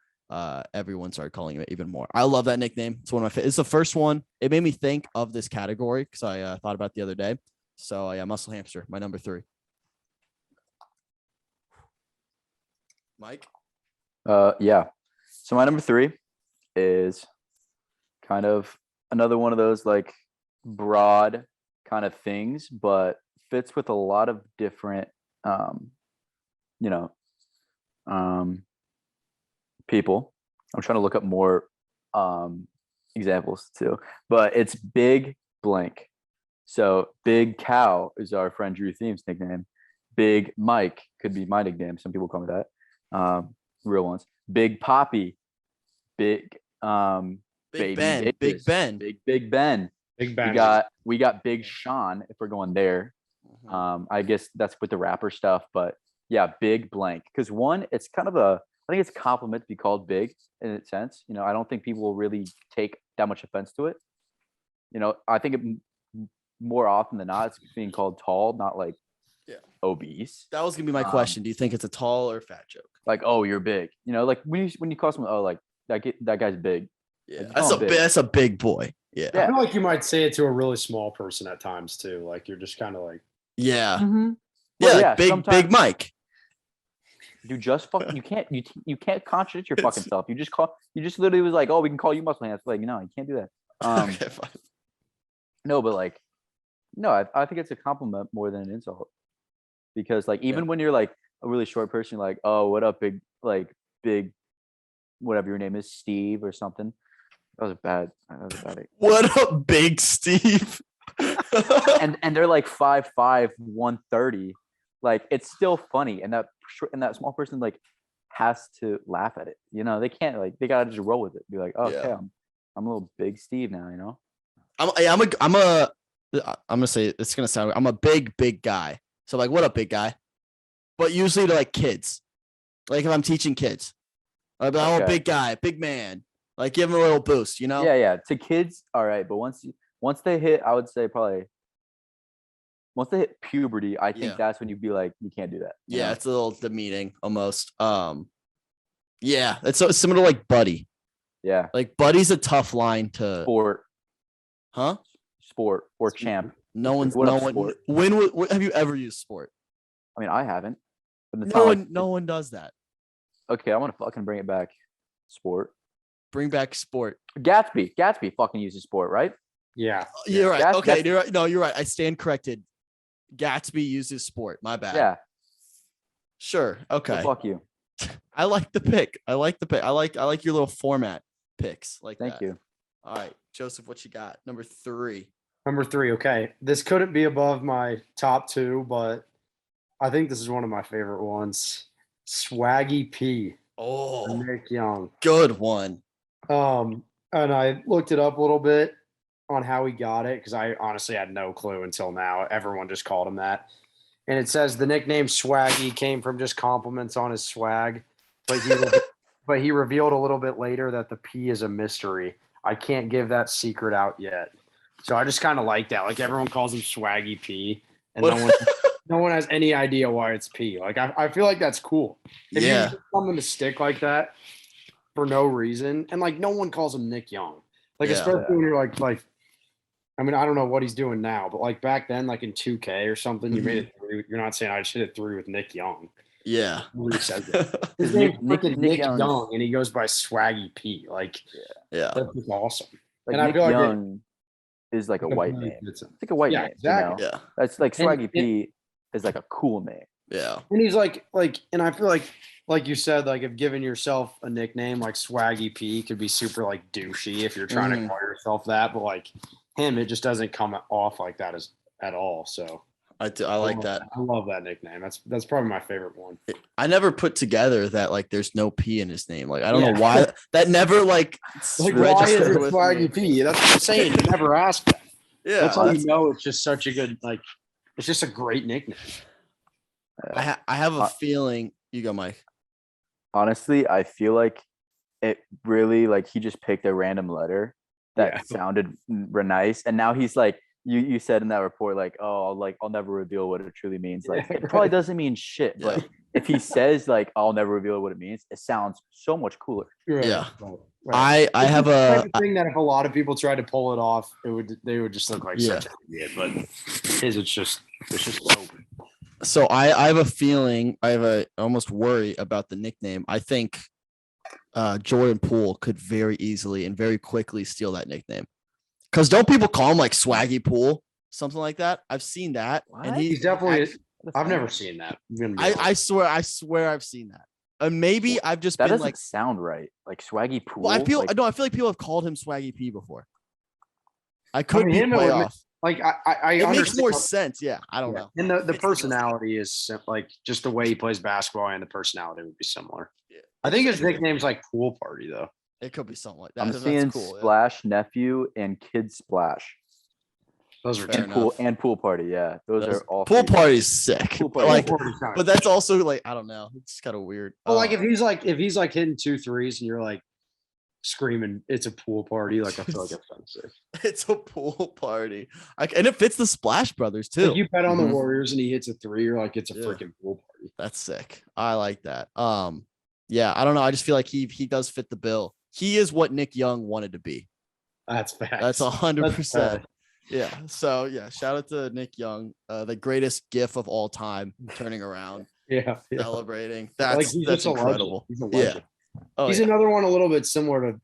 everyone started calling him it even more. I love that nickname. It's one of my. It's the first one. It made me think of this category because I thought about it the other day. So yeah, muscle hamster, my number 3. Mike? Yeah. So my number 3 is kind of another one of those like broad kind of things, but fits with a lot of different, people. I'm trying to look up more examples too, but it's Big Blank. So Big Cow is our friend Drew Theme's nickname. Big Mike could be my nickname. Some people call me that. Real ones. Big Poppy. Big Big Baby Ben. Davis, Big Ben. Big Ben. Big Ben. We got Big Sean if we're going there. I guess that's with the rapper stuff, but yeah, Big Blank. Because one, it's kind of I think it's a compliment to be called big in its sense. I don't think people will really take that much offense to it. I think more often than not, it's being called tall, not like obese. That was gonna be my question. Do you think it's a tall or fat joke? Like, oh, you're big. Like when you call someone, oh, like that guy's big. Yeah, that's a big boy. Yeah. I feel like you might say it to a really small person at times too. Like you're just kind of like, yeah, mm-hmm. Like big Mike. You just fuck. You can't contradict your fucking self. You just literally was like, oh, we can call you muscle hands. Like, no, you can't do that. Okay, fine. No, but like, no, I think it's a compliment more than an insult. Because like even when you're like a really short person, you're like, oh, what up, big whatever your name is, Steve or something. That was bad. What up, Big Steve? and they're like 5'5", 130. Like it's still funny, and that small person like has to laugh at it. They can't they gotta just roll with it. Be like, oh, okay, I'm a little Big Steve now. I'm gonna say it's gonna sound. I'm a big guy. So like, what up, big guy? But usually to like kids. Like if I'm teaching kids, I'm a big guy, big man. Like give them a little boost, Yeah. To kids, all right. But once they hit, I would say probably once they hit puberty, I think that's when you'd be like, you can't do that. Yeah, it's a little demeaning almost. Yeah, it's similar to like Buddy. Yeah. Like Buddy's a tough line to sport. Huh? Sport or champ. No one. When have you ever used sport? I mean, I haven't. But no one does that. Okay, I want to fucking bring it back. Sport. Bring back sport. Gatsby fucking uses sport, right? Yeah. You're right. Okay, you're right. No, you're right. I stand corrected. Gatsby uses sport. My bad. Yeah. Sure. Okay. Well, fuck you. I like the pick. I like your little format picks. Thank you. All right, Joseph, what you got? Number 3. Number 3. Okay, this couldn't be above my top 2, but I think this is one of my favorite ones. Swaggy P. Oh, Nick Young. Good one. And I looked it up a little bit on how he got it because I honestly had no clue until now. Everyone just called him that. And it says the nickname Swaggy came from just compliments on his swag, but but he revealed a little bit later that the P is a mystery. I can't give that secret out yet. So I just kind of like that. Like everyone calls him Swaggy P, and no one has any idea why it's P. Like I feel like that's cool. If you get something to stick like that for no reason, and like no one calls him Nick Young. Like especially when you're like. I mean, I don't know what he's doing now, but like back then, like in 2K or something, you made it 3. You're not saying I just hit it 3 with Nick Young. Yeah. His name's freaking Nick Young, and he goes by Swaggy P. Like, yeah, that's awesome. Like and Nick I feel Young is like a white name. It's like a white name. Exactly. You know? Yeah. That's like Swaggy P is like a cool name. Yeah. And he's like, and I feel like you said, like if giving yourself a nickname like Swaggy P could be super like douchey if you're trying to call yourself that, but like him, it just doesn't come off like that at all. So I like that. I love that nickname. That's probably my favorite one. I never put together that like there's no P in his name. Like I don't know why that never like why is it Swaggy P? That's what I'm saying. You never ask that. Yeah, that's how you know it's just such a good it's just a great nickname. I have a feeling. You go, Mike. Honestly, I feel like it really like he just picked a random letter that sounded nice, and now he's like you said in that report, like, oh, I'll never reveal what it truly means. Like it probably doesn't mean shit, but if he says like I'll never reveal what it means, it sounds so much cooler. Yeah. Right. I have a thing that if a lot of people tried to pull it off, they would just look like such an idiot. But it's just dope. So I have a feeling, I almost worry about the nickname. I think Jordan Poole could very easily and very quickly steal that nickname. Because don't people call him like Swaggy Poole, something like that? I've seen that, and he's definitely. I've never seen that. I swear I've seen that. Maybe I've just been like sound right, like Swaggy Poole. Well, I feel like people have called him Swaggy P before. I could be way off. Like I it makes more sense. Yeah, I don't know. And the personality is like just the way he plays basketball, and the personality would be similar. Yeah. I think his nickname's like Pool Party though. It could be something like that. I'm seeing cool, Splash Nephew and Kid Splash. Those are Pool Party. Yeah, those are all. Pool Party's sick. Pool party. But that's also like I don't know. It's kind of weird. Well, like if he's like hitting 2 threes and you're like screaming, "It's a pool party!" Like I feel like that's offensive. It's a pool party, and it fits the Splash Brothers too. Like you bet on the Warriors and he hits a 3, you're like, it's a freaking pool party. That's sick. I like that. Yeah, I don't know. I just feel like he does fit the bill. He is what Nick Young wanted to be. That's fact. That's 100%. Yeah. So yeah, shout out to Nick Young, the greatest GIF of all time, turning around. Celebrating. That's incredible. He's a legend. Yeah. He's another one a little bit similar to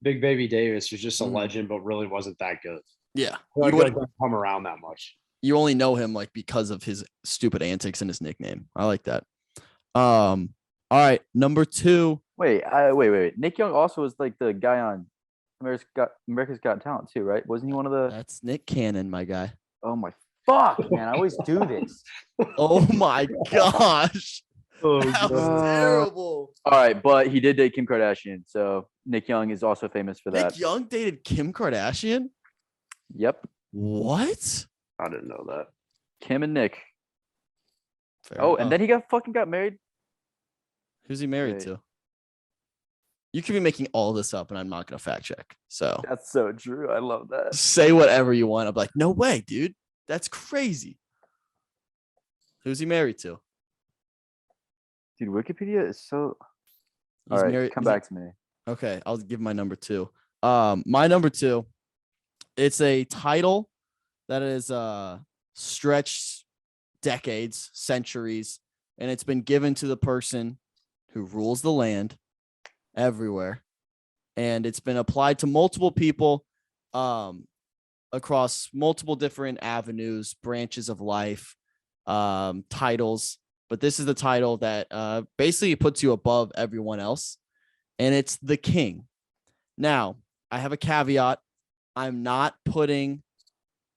Big Baby Davis, who's just a legend, but really wasn't that good. Yeah. He wouldn't come around that much. You only know him like because of his stupid antics and his nickname. I like that. All right, number 2. Wait. Nick Young also was like the guy on America's Got Talent too, right? Wasn't he one of the? That's Nick Cannon, my guy. Oh my fuck, man! I always do this. Oh my gosh, that was terrible. All right, but he did date Kim Kardashian, so Nick Young is also famous for that. Nick Young dated Kim Kardashian? Yep. What? I didn't know that. Kim and Nick. And then he got married. Who's he married to? You could be making all this up, and I'm not gonna fact check. So that's so true. I love that. Say whatever you want. I'm like, no way, dude. That's crazy. Who's he married to? Dude, Wikipedia is so. All right, come back to me. Okay, I'll give my number 2. My number 2. It's a title that is stretched decades, centuries, and it's been given to the person who rules the land everywhere, and it's been applied to multiple people across multiple different avenues, branches of life, titles, but this is the title that basically puts you above everyone else, and it's the king. Now, I have a caveat. I'm not putting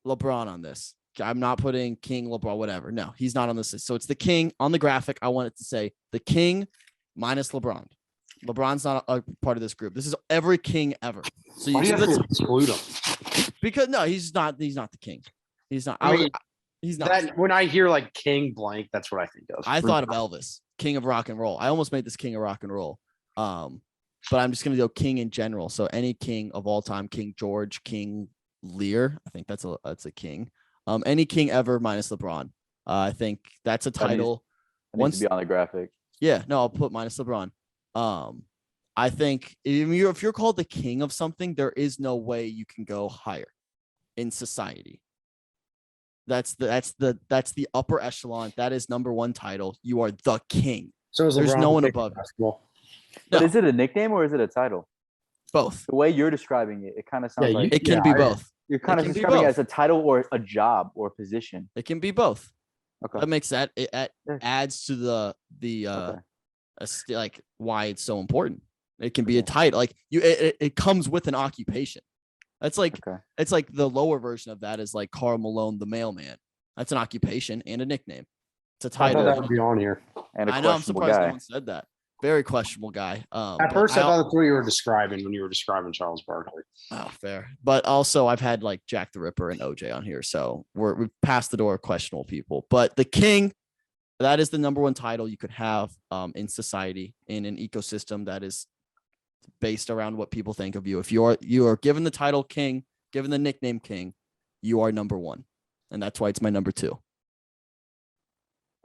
LeBron on this. I'm not putting King LeBron, whatever. No, he's not on this list. So it's the king on the graphic. I want it to say the king minus LeBron. LeBron's not a part of this group. This is every king ever. So you have to exclude him because no, he's not the king. He's not. He's not. That, when I hear like King blank, that's what I think of. I thought of Elvis, King of Rock and Roll. I almost made this King of Rock and Roll. But I'm just gonna go king in general. So any king of all time, King George, King Lear. I think that's a king. Any king ever minus LeBron. I think that's a title. That needs to be on the graphic. Yeah, no, I'll put minus LeBron. I think if you're called the king of something, there is no way you can go higher in society. That's the upper echelon. That is number one title. You are the king. So there's no one above. But is it a nickname or is it a title? Both. The way you're describing it, it kind of sounds like it can be both. You're kind of describing it as a title or a job or position. It can be both. Okay. That makes that it adds to the like why it's so important. It can be a title, like it comes with an occupation. That's like it's like the lower version of that is like Karl Malone, the mailman. That's an occupation and a nickname. It's a title. I thought that would be on here. And I know. I'm surprised no one said that. Very questionable guy. At first, I thought that's what you were describing when you were describing Charles Barkley. Oh, fair. But also, I've had like Jack the Ripper and OJ on here, so we've passed the door of questionable people. But the king, that is the number one title you could have in society, in an ecosystem that is based around what people think of you. If you are given the title king, given the nickname king, you are number one, and that's why it's my number two.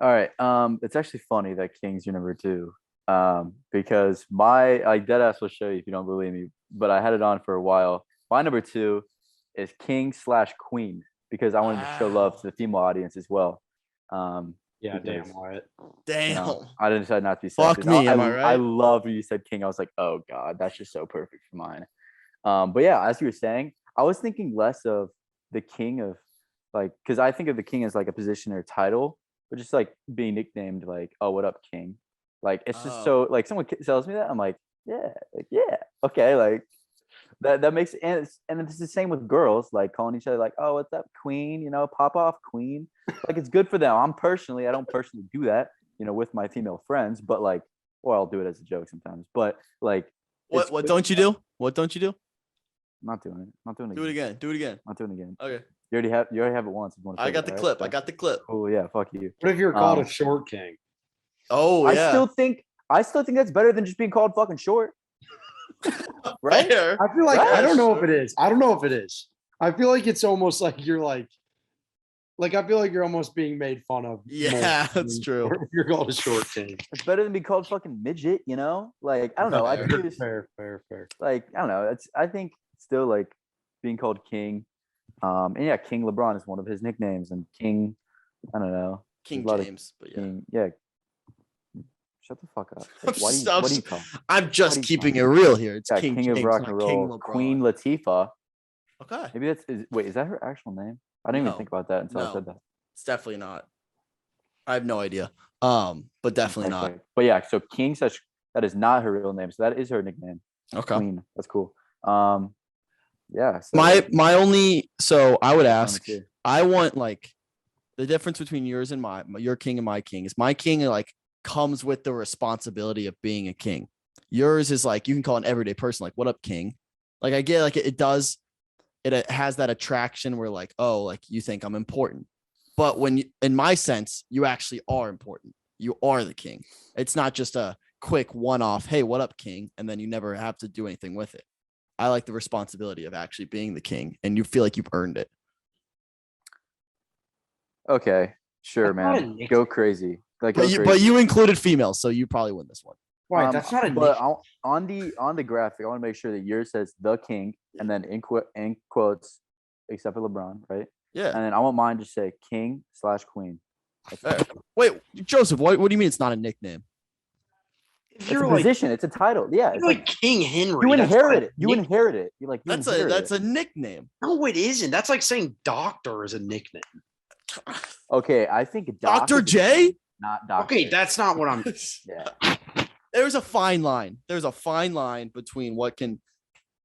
All right. It's actually funny that king's your number two. Because my deadass will show you if you don't believe me, but I had it on for a while. My number two is king/queen because I wanted to show love to the female audience as well. Yeah, damn, Wyatt. Damn. You know, I decided not to be fuck sexist. me, am I right? I love when you said king. I was like, oh god, that's just so perfect for mine. But yeah, as you were saying, I was thinking less of the king of like, because I think of the king as like a position or title, but just like being nicknamed like, oh, what up, king? Like it's just so like someone tells me that I'm like yeah okay, like that makes and it's the same with girls like calling each other like, oh, what's up, queen, you know, pop off, queen. Like it's good for them. I don't personally do that, you know, with my female friends, but like, or I'll do it as a joke sometimes, but like what don't you do? I'm not doing it. Do it again. Not doing it again. Okay. You already have it once. I got the clip. I got the clip. Oh yeah, fuck you. What if you're called a short king? Oh yeah. I still think that's better than just being called fucking short. Right? Fair. I feel like I don't know if it is. I feel like it's almost like you're like I feel like you're almost being made fun of. Yeah, that's true. If you're called a short king. It's better than being called fucking midget, you know? Like, I don't know. Fair. Like, I don't know. I think still like being called king. And yeah, King LeBron is one of his nicknames, and King, I don't know. King James, but yeah. King, yeah. Shut the fuck up. Like, what are you talking? I'm just keeping it real here. It's King King of Rock and Roll. Queen Latifah. Okay. Maybe is that her actual name? I didn't even think about that until I said that. It's definitely not. I have no idea. But definitely not. But yeah, so King that is not her real name. So that is her nickname. Okay. Queen. That's cool. Yeah. So my only I would ask, I want like the difference between yours and your king and my king is my king like comes with the responsibility of being a king. Yours is like you can call an everyday person like, what up, king? Like I get like it has that attraction where like, oh, like you think I'm important. But when in my sense, you actually are important. You are the king. It's not just a quick one-off, hey, what up, king? And then you never have to do anything with it. I like the responsibility of actually being the king, and you feel like you've earned it. Okay, sure, man. Go crazy. Like, but you included females, so you probably win this one. Right, that's not a but on the graphic, I want to make sure that yours says the king, and then in quotes, except for LeBron, right? Yeah. And then I want mine to say king/queen. Wait, Joseph, what do you mean it's not a nickname? It's a position. It's a title. Yeah, it's like King Henry. You inherit it. You inherit it. You're like that's a nickname. No, it isn't. That's like saying doctor is a nickname. Okay, I think Dr. J. Not Dr. Okay, that's not what I'm. Yeah. There's a fine line. There's a fine line between what can.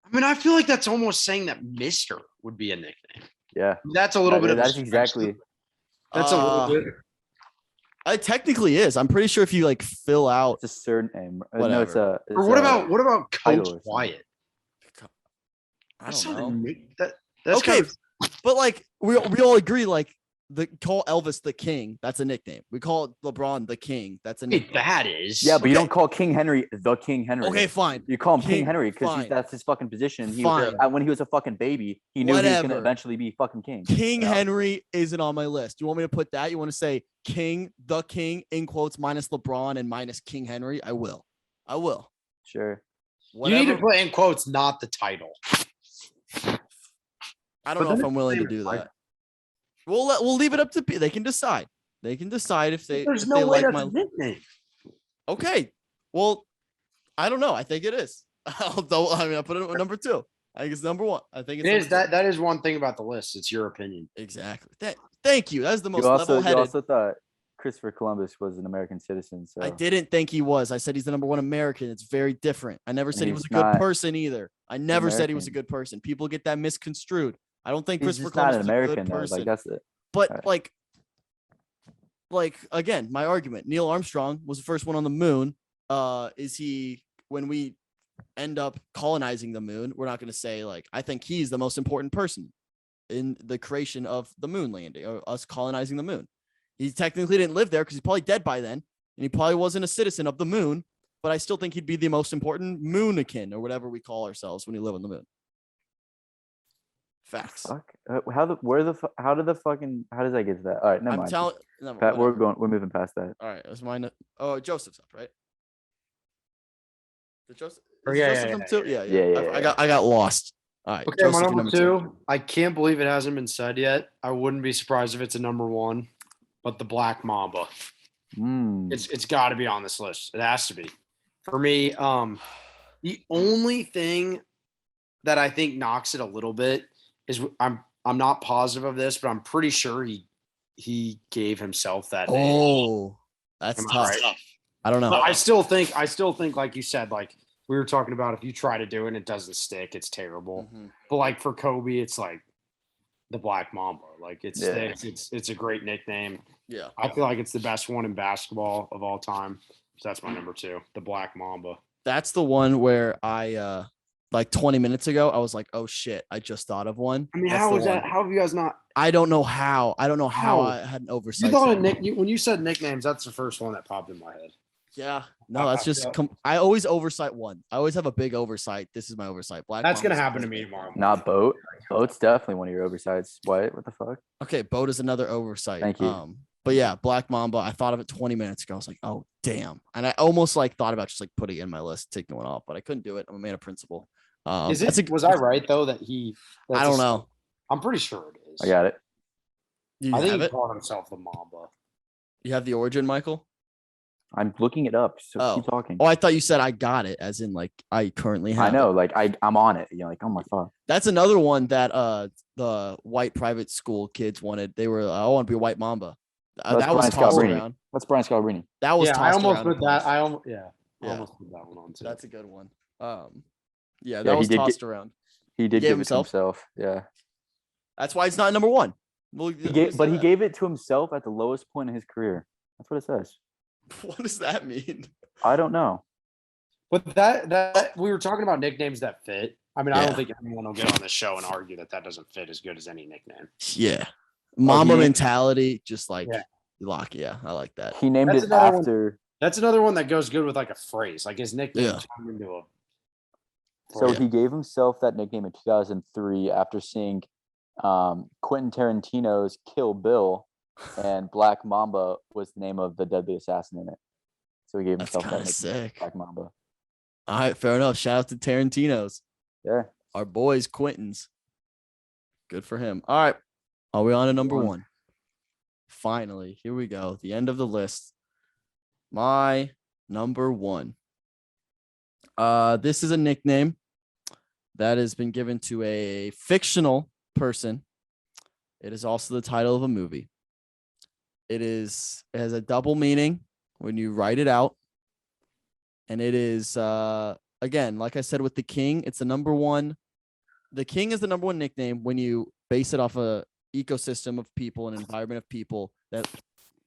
I mean, I feel like that's almost saying that Mister would be a nickname. Yeah, that's a little bit. That's exactly. That's a little bit. It technically is. I'm pretty sure if you like fill out it's a surname. Whatever. No, it's a. Or what about Coach Wyatt? I don't know. That's okay, but like we all agree, like call Elvis the King. That's a nickname. We call LeBron the King. That's a nickname. That is. Yeah, but you don't call King Henry the King Henry. Okay, fine. You call him King Henry because that's his fucking position. When he was a fucking baby, he knew he was going to eventually be fucking king. King Henry isn't on my list. You want me to put that? You want to say King, the King, in quotes, minus LeBron and minus King Henry? I will. Sure. Whatever. You need to put in quotes, not the title. I don't know if I'm willing to do that. We'll leave it up to they can decide. They can decide if they. There's if no they way like that's a nickname. Okay. Well, I don't know. I think it is. I put it at number 2. I think it's number 1. I think it is. That is one thing about the list. It's your opinion. Exactly. Thank you. That's the most level-headed. You also thought Christopher Columbus was an American citizen. So I didn't think he was. I said he's the number 1 American. It's very different. I never said he was a good person either. I never said he was a good person. People get that misconstrued. I don't think Christopher Columbus is a good person. Like, that's it. But like again, my argument: Neil Armstrong was the first one on the moon. Is he? When we end up colonizing the moon, we're not going to say like I think he's the most important person in the creation of the moon landing or us colonizing the moon. He technically didn't live there because he's probably dead by then, and he probably wasn't a citizen of the moon. But I still think he'd be the most important moonican or whatever we call ourselves when you live on the moon. Facts. How does that get to that? All right, never mind. Pat, we're moving past that. All right, that's mine. Oh, Joseph's up, right? Joseph Joseph yeah. I got lost. All right. Okay, my number 2. I can't believe it hasn't been said yet. I wouldn't be surprised if it's a number 1, but the Black Mamba. It's got to be on this list. It has to be. For me, the only thing that I think knocks it a little bit is I'm not positive of this, but I'm pretty sure he gave himself that name. Oh, that's tough. Right? I don't know. But I still think like you said, like we were talking about, if you try to do it and it doesn't stick, it's terrible. Mm-hmm. But like for Kobe, it's like the Black Mamba. Like it's a great nickname. Yeah. I feel like it's the best one in basketball of all time. So that's my number 2, the Black Mamba. That's the one where I like 20 minutes ago, I was like, oh shit, I just thought of one. I mean, how was that? How have you guys not? I don't know how. I had an oversight. You thought when you said nicknames, that's the first one that popped in my head. Yeah. No, that's just I always oversight one. I always have a big oversight. This is my oversight. That's going to happen to me tomorrow. Not Boat. Boat's definitely one of your oversights. What the fuck? Okay, Boat is another oversight. Thank you. But yeah, Black Mamba, I thought of it 20 minutes ago. I was like, oh, damn. And I almost like thought about just like putting it in my list, taking one off, but I couldn't do it. I'm a man of principle. Was I right though that I don't know. I'm pretty sure it is. I got it. I think he called himself the Mamba. You have the origin, Michael? I'm looking it up. So keep talking. Oh, I thought you said I got it, as in like I currently have. I know, like I'm on it. You're like, oh my fuck. That's another one that the white private school kids wanted. They were, I want to be a white Mamba. That was tossed around. That's Brian Scalabrine. That was tossed around. I almost put that. I almost put that one on too. That's a good one. That was tossed around. He did give it to himself. Yeah. That's why it's not number 1. He gave it to himself at the lowest point in his career. That's what it says. What does that mean? I don't know. But that we were talking about nicknames that fit. I mean, I don't think anyone will get on this show and argue that doesn't fit as good as any nickname. Yeah. Mamba mentality, just like lock. Yeah, I like that. He named it after. That's another one that goes good with like a phrase. Like his nickname turned into a. So he gave himself that nickname in 2003 after seeing Quentin Tarantino's Kill Bill, and Black Mamba was the name of the deadly assassin in it. So he gave himself that nickname, sick. Black Mamba. All right, fair enough. Shout out to Tarantino's. Yeah. Our boys, Quentin's. Good for him. All right. Are we on to number 1? Finally, here we go. The end of the list. My number 1. This is a nickname that has been given to a fictional person. It is also the title of a movie. It has a double meaning when you write it out. And it is, again, like I said with the King, it's the number 1. The King is the number 1 nickname when you base it off a ecosystem of people, an environment of people that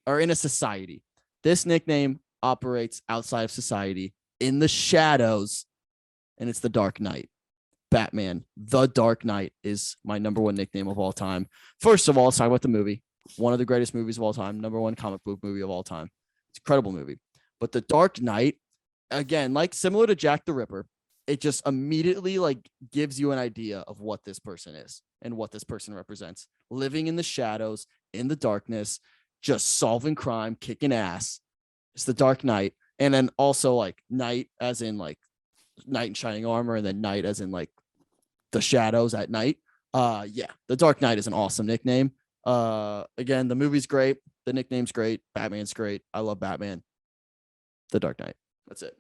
are in a society. This nickname operates outside of society in the shadows, and it's the Dark Knight. Batman, the Dark Knight is my number 1 nickname of all time. First of all, let's talk about the movie. one of the greatest movies of all time, number one comic book movie of all time. It's an incredible movie. But The Dark Knight, again, like similar to Jack the Ripper, it just immediately like gives you an idea of what this person is and what this person represents. Living in the shadows, in the darkness, just solving crime, kicking ass. It's The Dark Knight. And then also like night as in like knight in shining armor, and then night as in like the shadows at night. Yeah, The Dark Knight is an awesome nickname. Again, the movie's great. The nickname's great. Batman's great. I love Batman. The Dark Knight. That's it.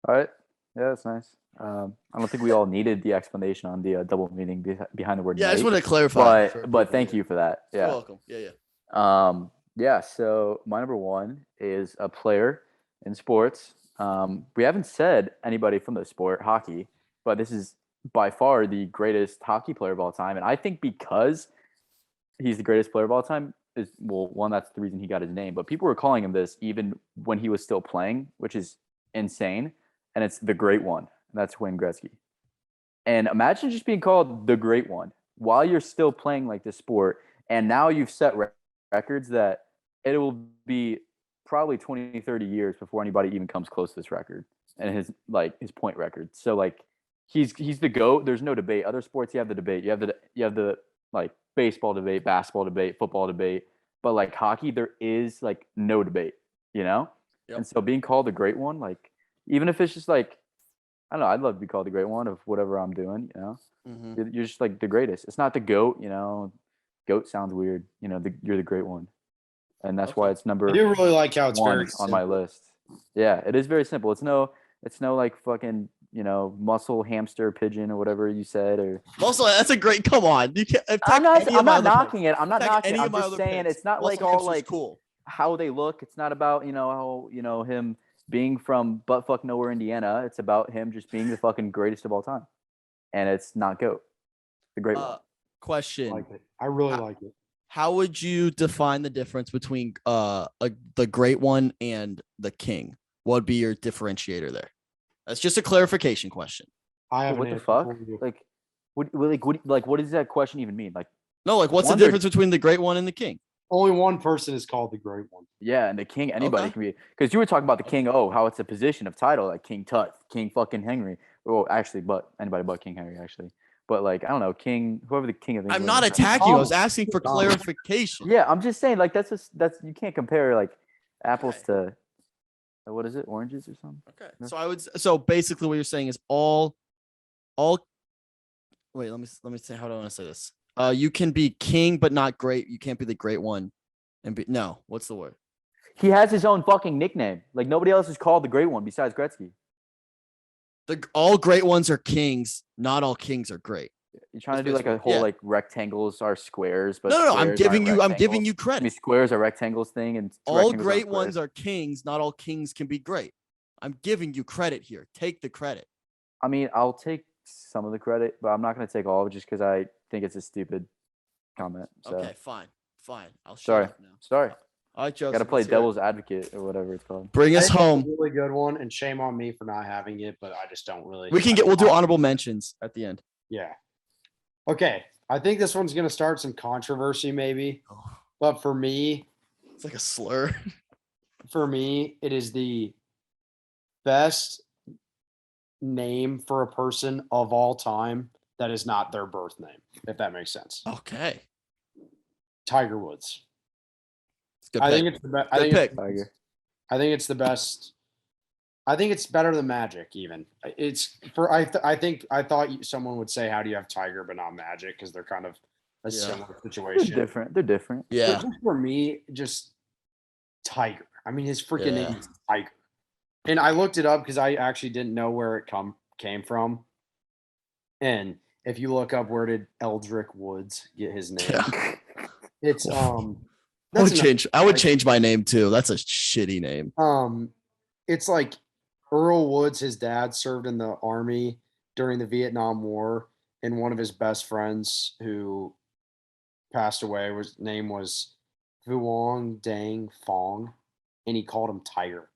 All right. Yeah, that's nice. I don't think we all needed the explanation on the double meaning behind the word. Yeah, night, I just wanted to clarify. But thank you for that. Yeah. You're welcome. Yeah. Yeah. So my number one is a player in sports. We haven't said anybody from the sport, hockey, but this is by far the greatest hockey player of all time. And I think because he's the greatest player of all time is, well, one, that's the reason he got his name, but people were calling him this even when he was still playing, which is insane. And it's the great one. That's Wayne Gretzky. And imagine just being called the great one while you're still playing like this sport. And now you've set records that it will be probably 20, 30 years before anybody even comes close to this record and his point record. So like he's the GOAT. There's no debate. Other sports, you have the debate. You have the like baseball debate, basketball debate, football debate. But like hockey, there is like no debate, you know? Yep. And so being called the great one, like, even if it's just like, I don't know, I'd love to be called the great one of whatever I'm doing, you know? Mm-hmm. You're just like the greatest. It's not the GOAT, you know? GOAT sounds weird, you know, you're the great one. And that's why it's number I do really like how it's one very on my list. Yeah, it is very simple. It's no like fucking, you know, muscle, hamster, pigeon, or whatever you said. Or muscle, that's a great, come on. You can't, I'm not knocking it. I'm not knocking it. I'm just saying picks. It's not muscle like all like cool. How they look. It's not about, you know, how, you know, him being from buttfuck nowhere, Indiana. It's about him just being the fucking greatest of all time. And it's not GOAT. The great one. Question. I like it. I really like it. How would you define the difference between the great one and the king? What would be your differentiator there? That's just a clarification question. I have what the fuck? Like, what does that question even mean? Like, no, like what's the difference between the great one and the king? Only one person is called the great one. Yeah, and the king, anybody can be. Because you were talking about the king. Oh, how it's a position of title, like King Tut, King fucking Henry. Well, actually, but anybody but King Henry, actually. But like, I don't know, King, whoever the king of England. I'm not attacking you. I was asking for clarification. Yeah, I'm just saying, like, that's you can't compare like apples to what is it, oranges or something. Okay, no? So basically, what you're saying is all. Wait, let me say, how do I want to say this? You can be king, but not great. You can't be the great one, no. What's the word? He has his own fucking nickname. Like nobody else is called the great one besides Gretzky. All great ones are kings. Not all kings are great. You're trying to do like a whole like rectangles are squares, but no. I'm giving you credit. I mean, squares are rectangles thing, and all great ones are kings. Not all kings can be great. I'm giving you credit here. Take the credit. I mean, I'll take some of the credit, but I'm not going to take all of it just because I think it's a stupid comment. So. Okay, fine. I'll shut up now. Sorry. All right, Joseph. Got to play devil's advocate or whatever it's called. Bring us home. A really good one, and shame on me for not having it, but I just don't really. We'll do honorable mentions at the end. Yeah. Okay. I think this one's going to start some controversy, maybe. But for me, it's like a slur. For me, it is the best name for a person of all time that is not their birth name, if that makes sense. Okay. Tiger Woods. I think it's the best. I think it's the best. I think it's better than Magic. Even it's for. I thought someone would say, "How do you have Tiger but not Magic?" Because they're kind of a similar situation. They're different. Yeah. But for me, just Tiger. I mean, his freaking name is Tiger. And I looked it up because I actually didn't know where it came from. And if you look up, where did Eldrick Woods get his name? Yeah. It's I would change my name too. That's a shitty name. It's like Earl Woods, his dad served in the army during the Vietnam War, and one of his best friends who passed away name was Vuong Dang Fong, and he called him Tiger.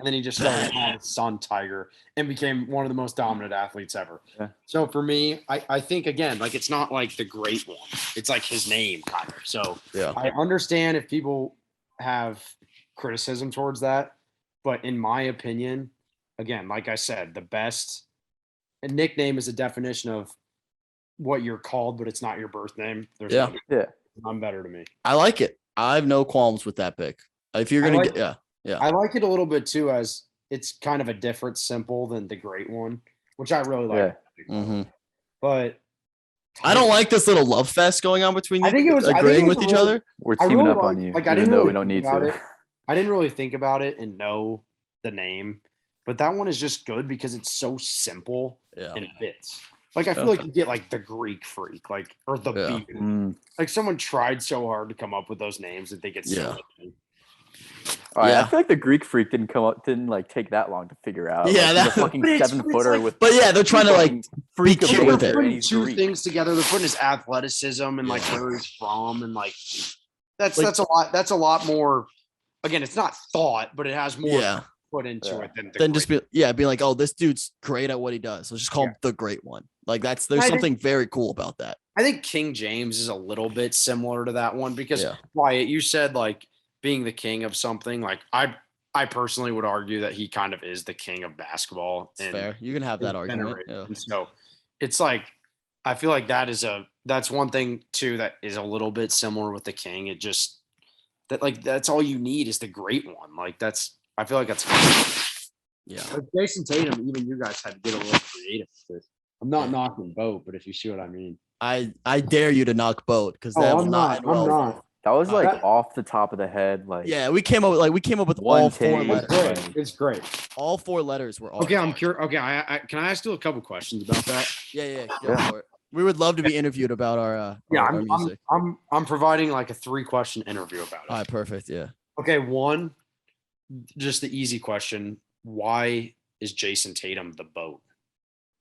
And then he just started calling his son Tiger and became one of the most dominant athletes ever. Yeah. So for me, I think, again, like, it's not like the great one. It's like his name kind of. So I understand if people have criticism towards that. But in my opinion, again, like I said, the best a nickname is a definition of what you're called, but it's not your birth name. There's none better to me. I like it. I have no qualms with that pick. If you're going to get, I like it a little bit too, as it's kind of a different simple than the great one, which I really like. Mm-hmm. But I don't like this little love fest going on between you. Agreeing with each other. We're teaming up on you. Like, I didn't know we don't need to. I didn't really think about it and know the name, but that one is just good because it's so simple and it fits. Like, I feel like you get like the Greek freak, like, or the beat. Like, someone tried so hard to come up with those names that they get so. All right, I feel like the Greek freak didn't like take that long to figure out. Yeah, like, that's a fucking 7-footer like, with. But they're trying to like freak you with it. Putting two things together. They're putting his athleticism and like where he's from, and like that's a lot. That's a lot more. Again, it's not thought, but it has more put into it than just being like, oh, this dude's great at what he does. Let's just call him the great one. Like there's something very cool about that. I think King James is a little bit similar to that one because Wyatt, you said like being the king of something. Like I personally would argue that he kind of is the king of basketball. It's fair. You can have that argument. Yeah. So it's like, I feel like that's one thing too that is a little bit similar with the king. It just that's all you need is the great one. Like I feel like that's Like Jason Tatum, even you guys had to get a little creative with this. I'm not knocking Boat, but if you see what I mean. I dare you to knock Boat because I'm not. That was like off the top of the head. Like we came up with all 4 letters. It's great. All 4 letters were all okay. I'm curious. Okay, can I ask you a couple questions about that? Yeah. For it. We would love to be interviewed about our music. I'm providing like a 3-question interview about it. All right, perfect. Yeah. Okay, one, just the easy question: why is Jason Tatum the GOAT?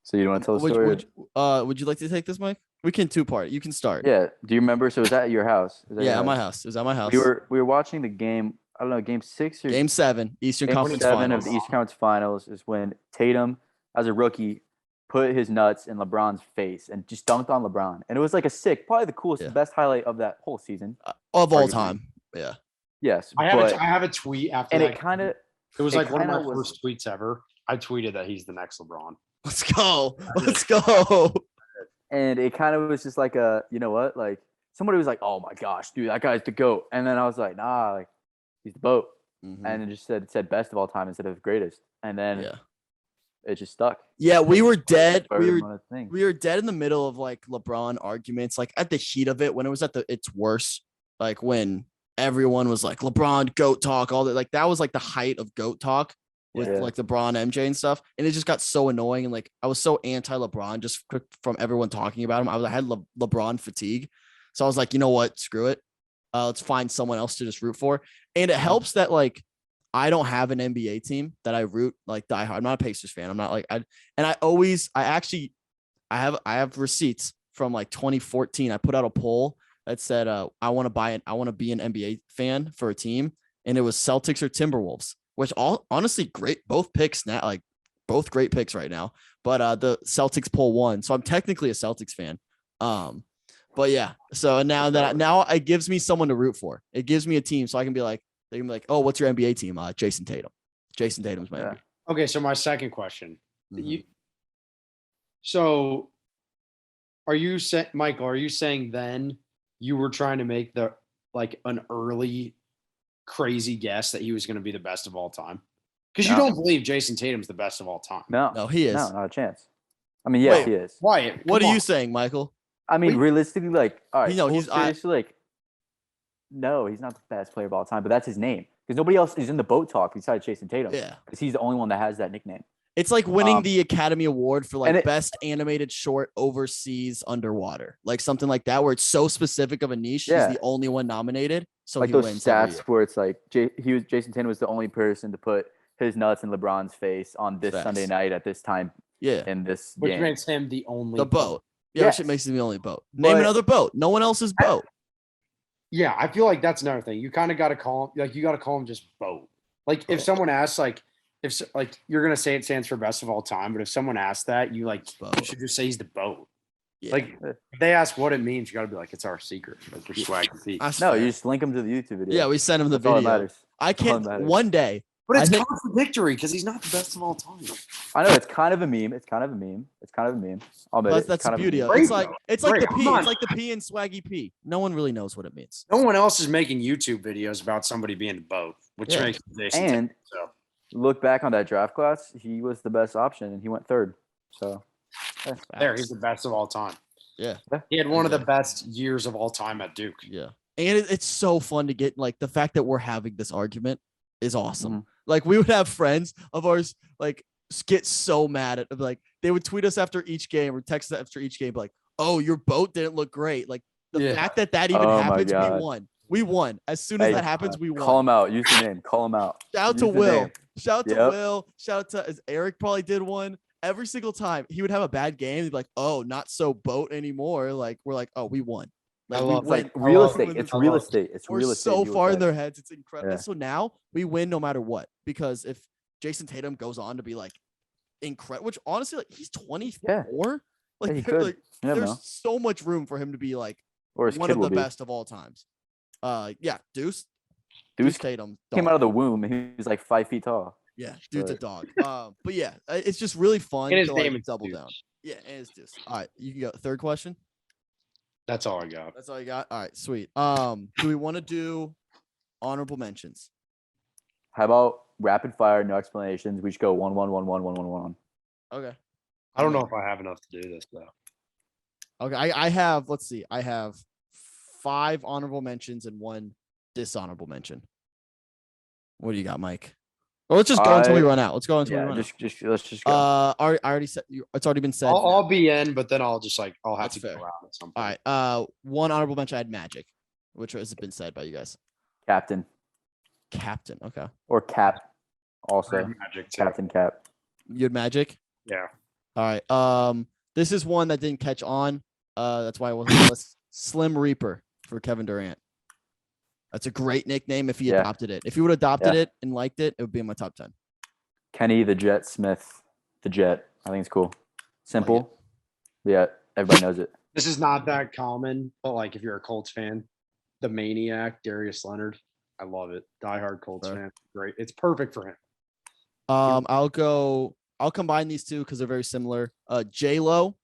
So you don't want to tell the story? Would you like to take this, Mike? We can 2-part. You can start. Yeah. Do you remember? So it was at your house? At my house. It was at my house. We were watching the game. I don't know, game 6 or game 7, Eastern Conference Finals. Of the Eastern Conference Finals is when Tatum, as a rookie, put his nuts in LeBron's face and just dunked on LeBron. And it was like probably the coolest, best highlight of that whole season. Of all time. Yeah. Yes. I have a tweet after and that. It was like one of my first tweets ever. I tweeted that he's the next LeBron. Let's go. Let's go. And it kind of was just like you know what? Like somebody was like, oh my gosh, dude, that guy's the GOAT. And then I was like, nah, like he's the GOAT. Mm-hmm. And it said best of all time instead of greatest. And then it just stuck. Yeah, we were dead. We were dead in the middle of like LeBron arguments, like at the heat of it when it was at its worst, like when everyone was like LeBron GOAT talk, all that. Like that was like the height of GOAT talk with like LeBron, MJ and stuff. And it just got so annoying. And like, I was so anti-LeBron just from everyone talking about him. I had LeBron fatigue. So I was like, you know what? Screw it. Let's find someone else to just root for. And it helps that like, I don't have an NBA team that I root like die hard. I'm not a Pacers fan. I'm not like, I have receipts from like 2014. I put out a poll that said, I want to be an NBA fan for a team. And it was Celtics or Timberwolves. Which honestly great, both picks now, like both great picks right now. But the Celtics poll won, so I'm technically a Celtics fan. But yeah, so now it gives me someone to root for. It gives me a team, so I can be like, they can be like, oh, what's your NBA team? Jason Tatum. Jason Tatum's my NBA. Okay, so my second question. Mm-hmm. So, are you Michael? Are you saying then you were trying to make an early crazy guess that he was going to be the best of all time? Because you don't believe Jason Tatum's the best of all time. No, he is. No, not a chance. I mean, yes, he is. Wyatt, what are you saying, Michael? I mean, realistically, like, all right, no, he's not the best player of all time, but that's his name. Because nobody else is in the GOAT talk besides Jason Tatum. Yeah. Because he's the only one that has that nickname. It's like winning the Academy Award for like best animated short overseas underwater, like something like that, where it's so specific of a niche. He's the only one nominated, so like he those wins stats where it's like Jason Tatum was the only person to put his nuts in LeBron's face on this Sunday night at this time. Yeah, in this which game. makes him the only GOAT. Yeah, which makes him the only GOAT. Name another GOAT. No one else is GOAT. Yeah, I feel like that's another thing. You kind of got to call him just GOAT. Like if someone asks like, like you're gonna say it stands for best of all time, but if someone asks that, you should just say he's the boat. Yeah. Like if they ask what it means, you got to be like, it's our secret. Like we're Swaggy P. No, you just link them to the YouTube video. Yeah, we send him the That's all that video. matters. I can't one day. But it's contradictory because he's not the best of all time. I know it's kind of a meme. I'll admit That's the beauty of it. It's like the P. It's like the P in Swaggy P. No one really knows what it means. No one else is making YouTube videos about somebody being the boat, which makes and look back on that draft class. He was the best option, and he went third. So he's the best of all time. Yeah, he had one of the best years of all time at Duke. Yeah, and it's so fun to get the fact that we're having this argument is awesome. Mm-hmm. Like we would have friends of ours get so mad at they would tweet us after each game or text us after each game oh, your boat didn't look great. Like the fact that even happens, we won. As soon as that happens, we won. Call him out. Use the name. Call him out. Shout out to Will. Shout out to Will. Shout out to Eric. Probably did one. Every single time he would have a bad game, he'd be like, "Oh, not so boat anymore." Like we're like, "Oh, we won." Real estate. It's real estate. We're so far in their heads. It's incredible. Yeah. So now we win no matter what, because if Jason Tatum goes on to be incredible, which honestly, he's 24. There's so much room for him to be one of the best of all times. Deuce Tatum came out of the womb and he was 5 feet tall. Yeah, dude's a dog. But yeah, it's just really fun to double down. Yeah, and it's Deuce. All right, you can go. Third question. That's all I got. That's all you got. All right, sweet. Do we want to do honorable mentions? How about rapid fire, no explanations? We should go 1, 1, 1, 1, 1, 1, 1. Okay. I don't know if I have enough to do this though. Okay, I have. Let's see. I have 5 honorable mentions and 1 dishonorable mention. What do you got, Mike? Well, let's just go until we run out. Let's go until we run out. Let's just go. I already said. It's already been said. I'll be in, but then I'll just I'll have to go out at some point. All right. 1 honorable mention. I had Magic, which has been said by you guys. Captain. Okay. Or Cap. Also. Magic too. Captain Cap. You had Magic. Yeah. All right. This is one that didn't catch on. That's why I wasn't on the list. Slim Reaper for Kevin Durant. That's a great nickname if he adopted it. If he would have adopted it and liked it, it would be in my top 10. Kenny the Jet Smith. The Jet. I think it's cool. Simple. Yeah, everybody knows it. This is not that common, but if you're a Colts fan, the Maniac, Darius Leonard. I love it. Diehard Colts fan. Great. It's perfect for him. I'll combine these two because they're very similar. J-Lo,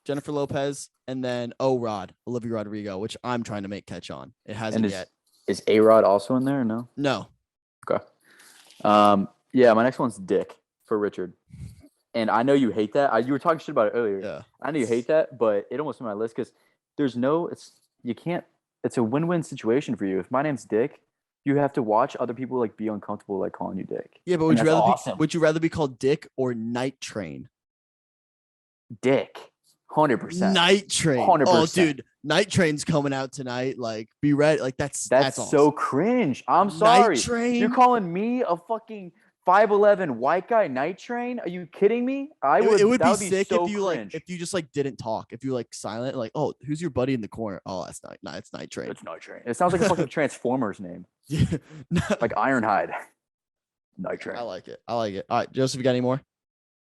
Jennifer Lopez, and then O-Rod, Olivia Rodrigo, which I'm trying to make catch on. It hasn't yet. Is A-Rod also in there or no? No. Okay. Yeah, my next one's Dick for Richard. And I know you hate that. You were talking shit about it earlier. Yeah. I know you hate that, but it almost made my list because it's a win-win situation for you. If my name's Dick, you have to watch other people be uncomfortable calling you Dick. Yeah, but would you rather be called Dick or Night Train? Dick. 100%. Night Train. 100%. Oh, dude, Night Train's coming out tonight. Be ready. That's awesome. So cringe. I'm sorry. Night Train. You're calling me a fucking 5'11" white guy Night Train? Are you kidding me? It would be sick so if you cringe. if you just didn't talk. If you silent, oh, who's your buddy in the corner? Oh, that's it's Night Train. It's Night Train. It sounds like a fucking Transformers name. Yeah. Like Ironhide. Night Train. I like it. All right, Joseph, you got any more?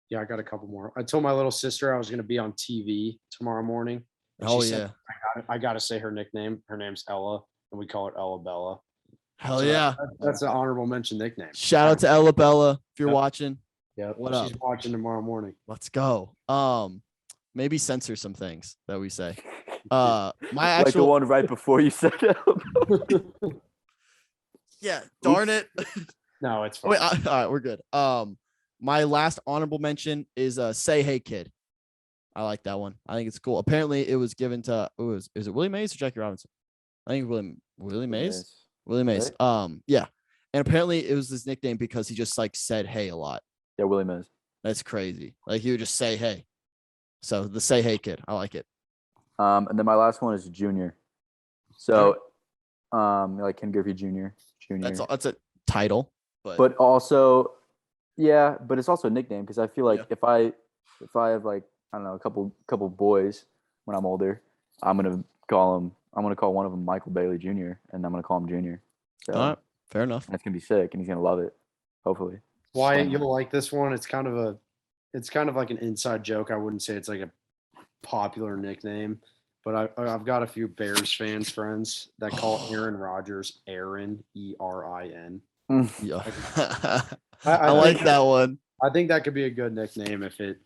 Yeah, I got a couple more. I told my little sister I was going to be on TV tomorrow morning. Oh, yeah. I got to say her nickname. Her name's Ella, and we call her Ella Bella. Hell yeah. That's an honorable mention nickname. Shout out to Ella Bella if you're watching. Yeah, she's watching tomorrow morning. Let's go. Maybe censor some things that we say. My actual like the one right before you said it. Yeah, darn it. No, it's fine. Wait, all right, we're good. My last honorable mention is Say Hey Kid. I like that one. I think it's cool. Apparently, it was given to is it Willie Mays or Jackie Robinson? I think Willie Mays. Willie Mays. Right? Yeah. And apparently it was this nickname because he just said hey a lot. Yeah, Willie Mays. That's crazy. He would just say hey. So the Say Hey Kid. I like it. And then my last one is Junior. So Ken Griffey Jr. That's a title. But also, yeah, but it's also a nickname because I feel if I have I don't know, a couple boys when I'm older, I'm gonna call one of them Michael Bailey Jr. and I'm gonna call him Junior. So all right, fair enough. That's gonna be sick, and he's gonna love it. Hopefully. Wyatt, you'll like this one. It's kind of like an inside joke. I wouldn't say it's like a popular nickname, but I've got a few Bears fans friends that call Aaron Rodgers Aaron, Erin. Yeah. I I like that one. I think that could be a good nickname if it.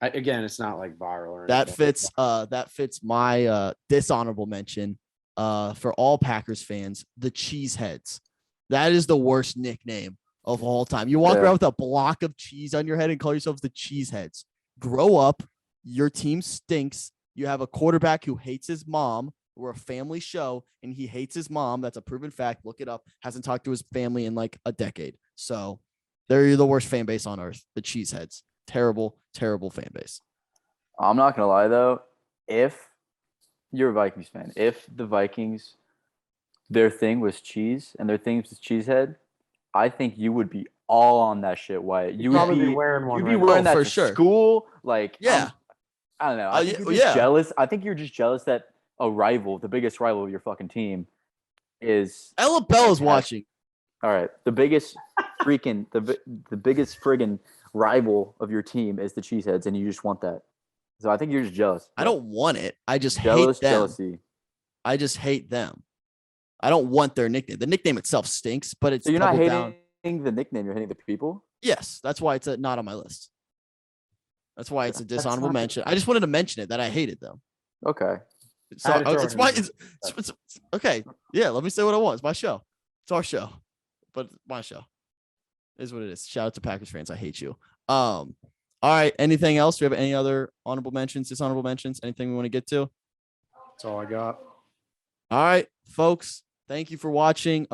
Again, it's not like viral or That anything. that fits my dishonorable mention for all Packers fans, the Cheeseheads. That is the worst nickname of all time. You walk around with a block of cheese on your head and call yourselves the Cheeseheads. Grow up. Your team stinks. You have a quarterback who hates his mom. We're a family show, and he hates his mom. That's a proven fact. Look it up. Hasn't talked to his family in like a decade. So they're the worst fan base on earth, the Cheeseheads. Terrible, terrible fan base. I'm not gonna lie though, if you're a Vikings fan, if the Vikings, their thing was cheese and their thing was Cheesehead, I think you would be all on that shit, Wyatt. You would probably be be wearing one. You'd be right wearing now. that for to sure. school. Like, Yeah. I don't know. I think you're just yeah. jealous. I think you're just jealous that a rival, the biggest rival of your fucking team, is Ella Bella's watching. All right, the biggest friggin' rival of your team is the Cheeseheads, and you just want that. So I think you're just jealous. I don't want it. I just Jealous, hate them. jealousy. I just hate them. I don't want their nickname. The nickname itself stinks, but it's So you're not hating down. the nickname, you're hating the people? Yes, that's why it's not on my list. That's why it's a dishonorable mention. I just wanted to mention it that I hated them. Okay. So it's okay. Yeah, let me say what I want. It's my show. It's our show, but my show is what it is. Shout out to Packers fans. I hate you. All right. Anything else? Do we have any other honorable mentions, dishonorable mentions? Anything we want to get to? That's all I got. All right, folks. Thank you for watching.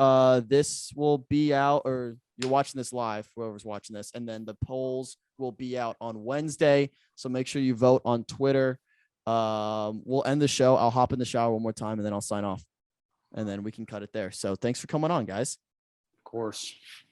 This will be out, or you're watching this live, whoever's watching this, and then the polls will be out on Wednesday. So make sure you vote on Twitter. We'll end the show. I'll hop in the shower one more time, and then I'll sign off, and then we can cut it there. So thanks for coming on, guys. Of course.